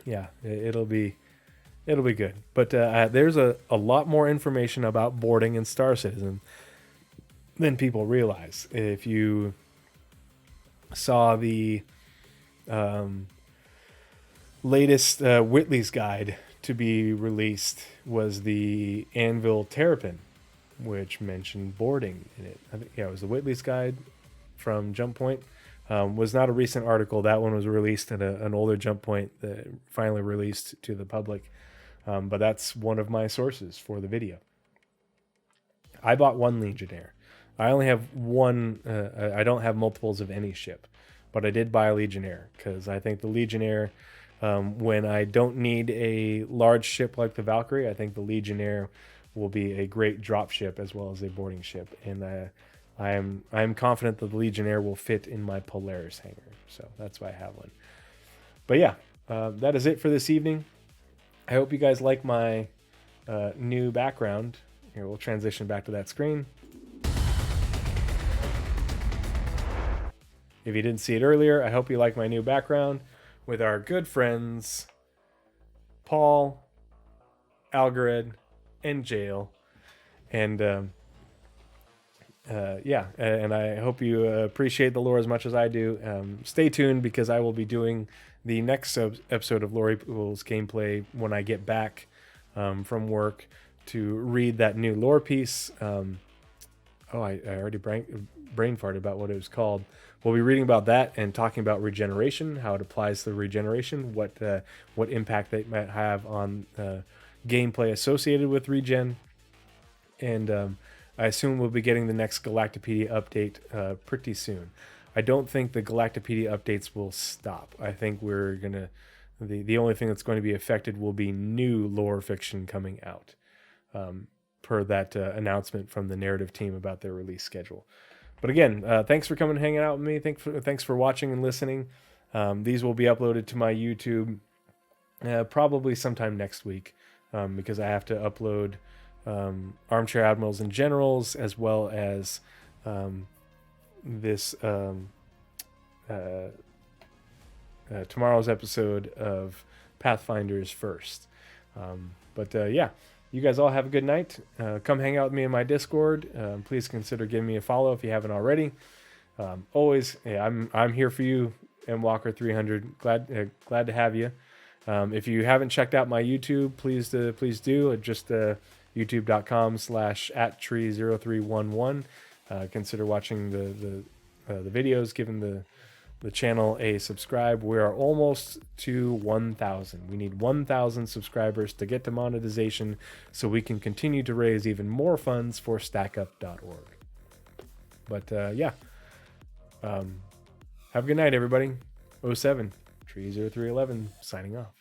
Yeah, it'll be good. But there's a lot more information about boarding in Star Citizen than people realize. If you saw the latest Whitley's Guide to be released, was the Anvil Terrapin, which mentioned boarding in it. I think, it was the Whitley's Guide from Jump Point. Was not a recent article. That one was released at an older Jump Point that finally released to the public. But that's one of my sources for the video. I bought one Legionnaire. I only have one. I don't have multiples of any ship, but I did buy a Legionnaire because I think the Legionnaire, when I don't need a large ship like the Valkyrie, I think the Legionnaire will be a great drop ship as well as a boarding ship. And I am confident that the Legionnaire will fit in my Polaris hangar. So that's why I have one. But yeah, that is it for this evening. I hope you guys like my new background. Here, we'll transition back to that screen. If you didn't see it earlier, I hope you like my new background with our good friends Paul, Algared, and Jail. And and I hope you appreciate the lore as much as I do. Stay tuned because I will be doing the next episode of Lore Equals Gameplay when I get back from work to read that new lore piece. I already brain farted about what it was called. We'll be reading about that and talking about regeneration, how it applies to regeneration, what impact they might have on gameplay associated with regen. And I assume we'll be getting the next Galactapedia update pretty soon. I don't think the Galactapedia updates will stop. I think we're gonna the only thing that's going to be affected will be new lore fiction coming out, per that announcement from the narrative team about their release schedule. But again, thanks for coming and hanging out with me. Thanks for watching and listening. These will be uploaded to my YouTube probably sometime next week, because I have to upload Armchair Admirals and Generals, as well as this tomorrow's episode of Pathfinders first. But you guys all have a good night. Come hang out with me in my Discord. Please consider giving me a follow if you haven't already. Always, yeah, I'm here for you, MWalker300. Glad to have you. If you haven't checked out my YouTube, please do. Just youtube.com/@tree0311. Consider watching the videos, giving the channel a subscribe. We are almost to 1,000. We need 1,000 subscribers to get to monetization so we can continue to raise even more funds for stackup.org. But yeah, have a good night, everybody. 07 Tree 0311 signing off.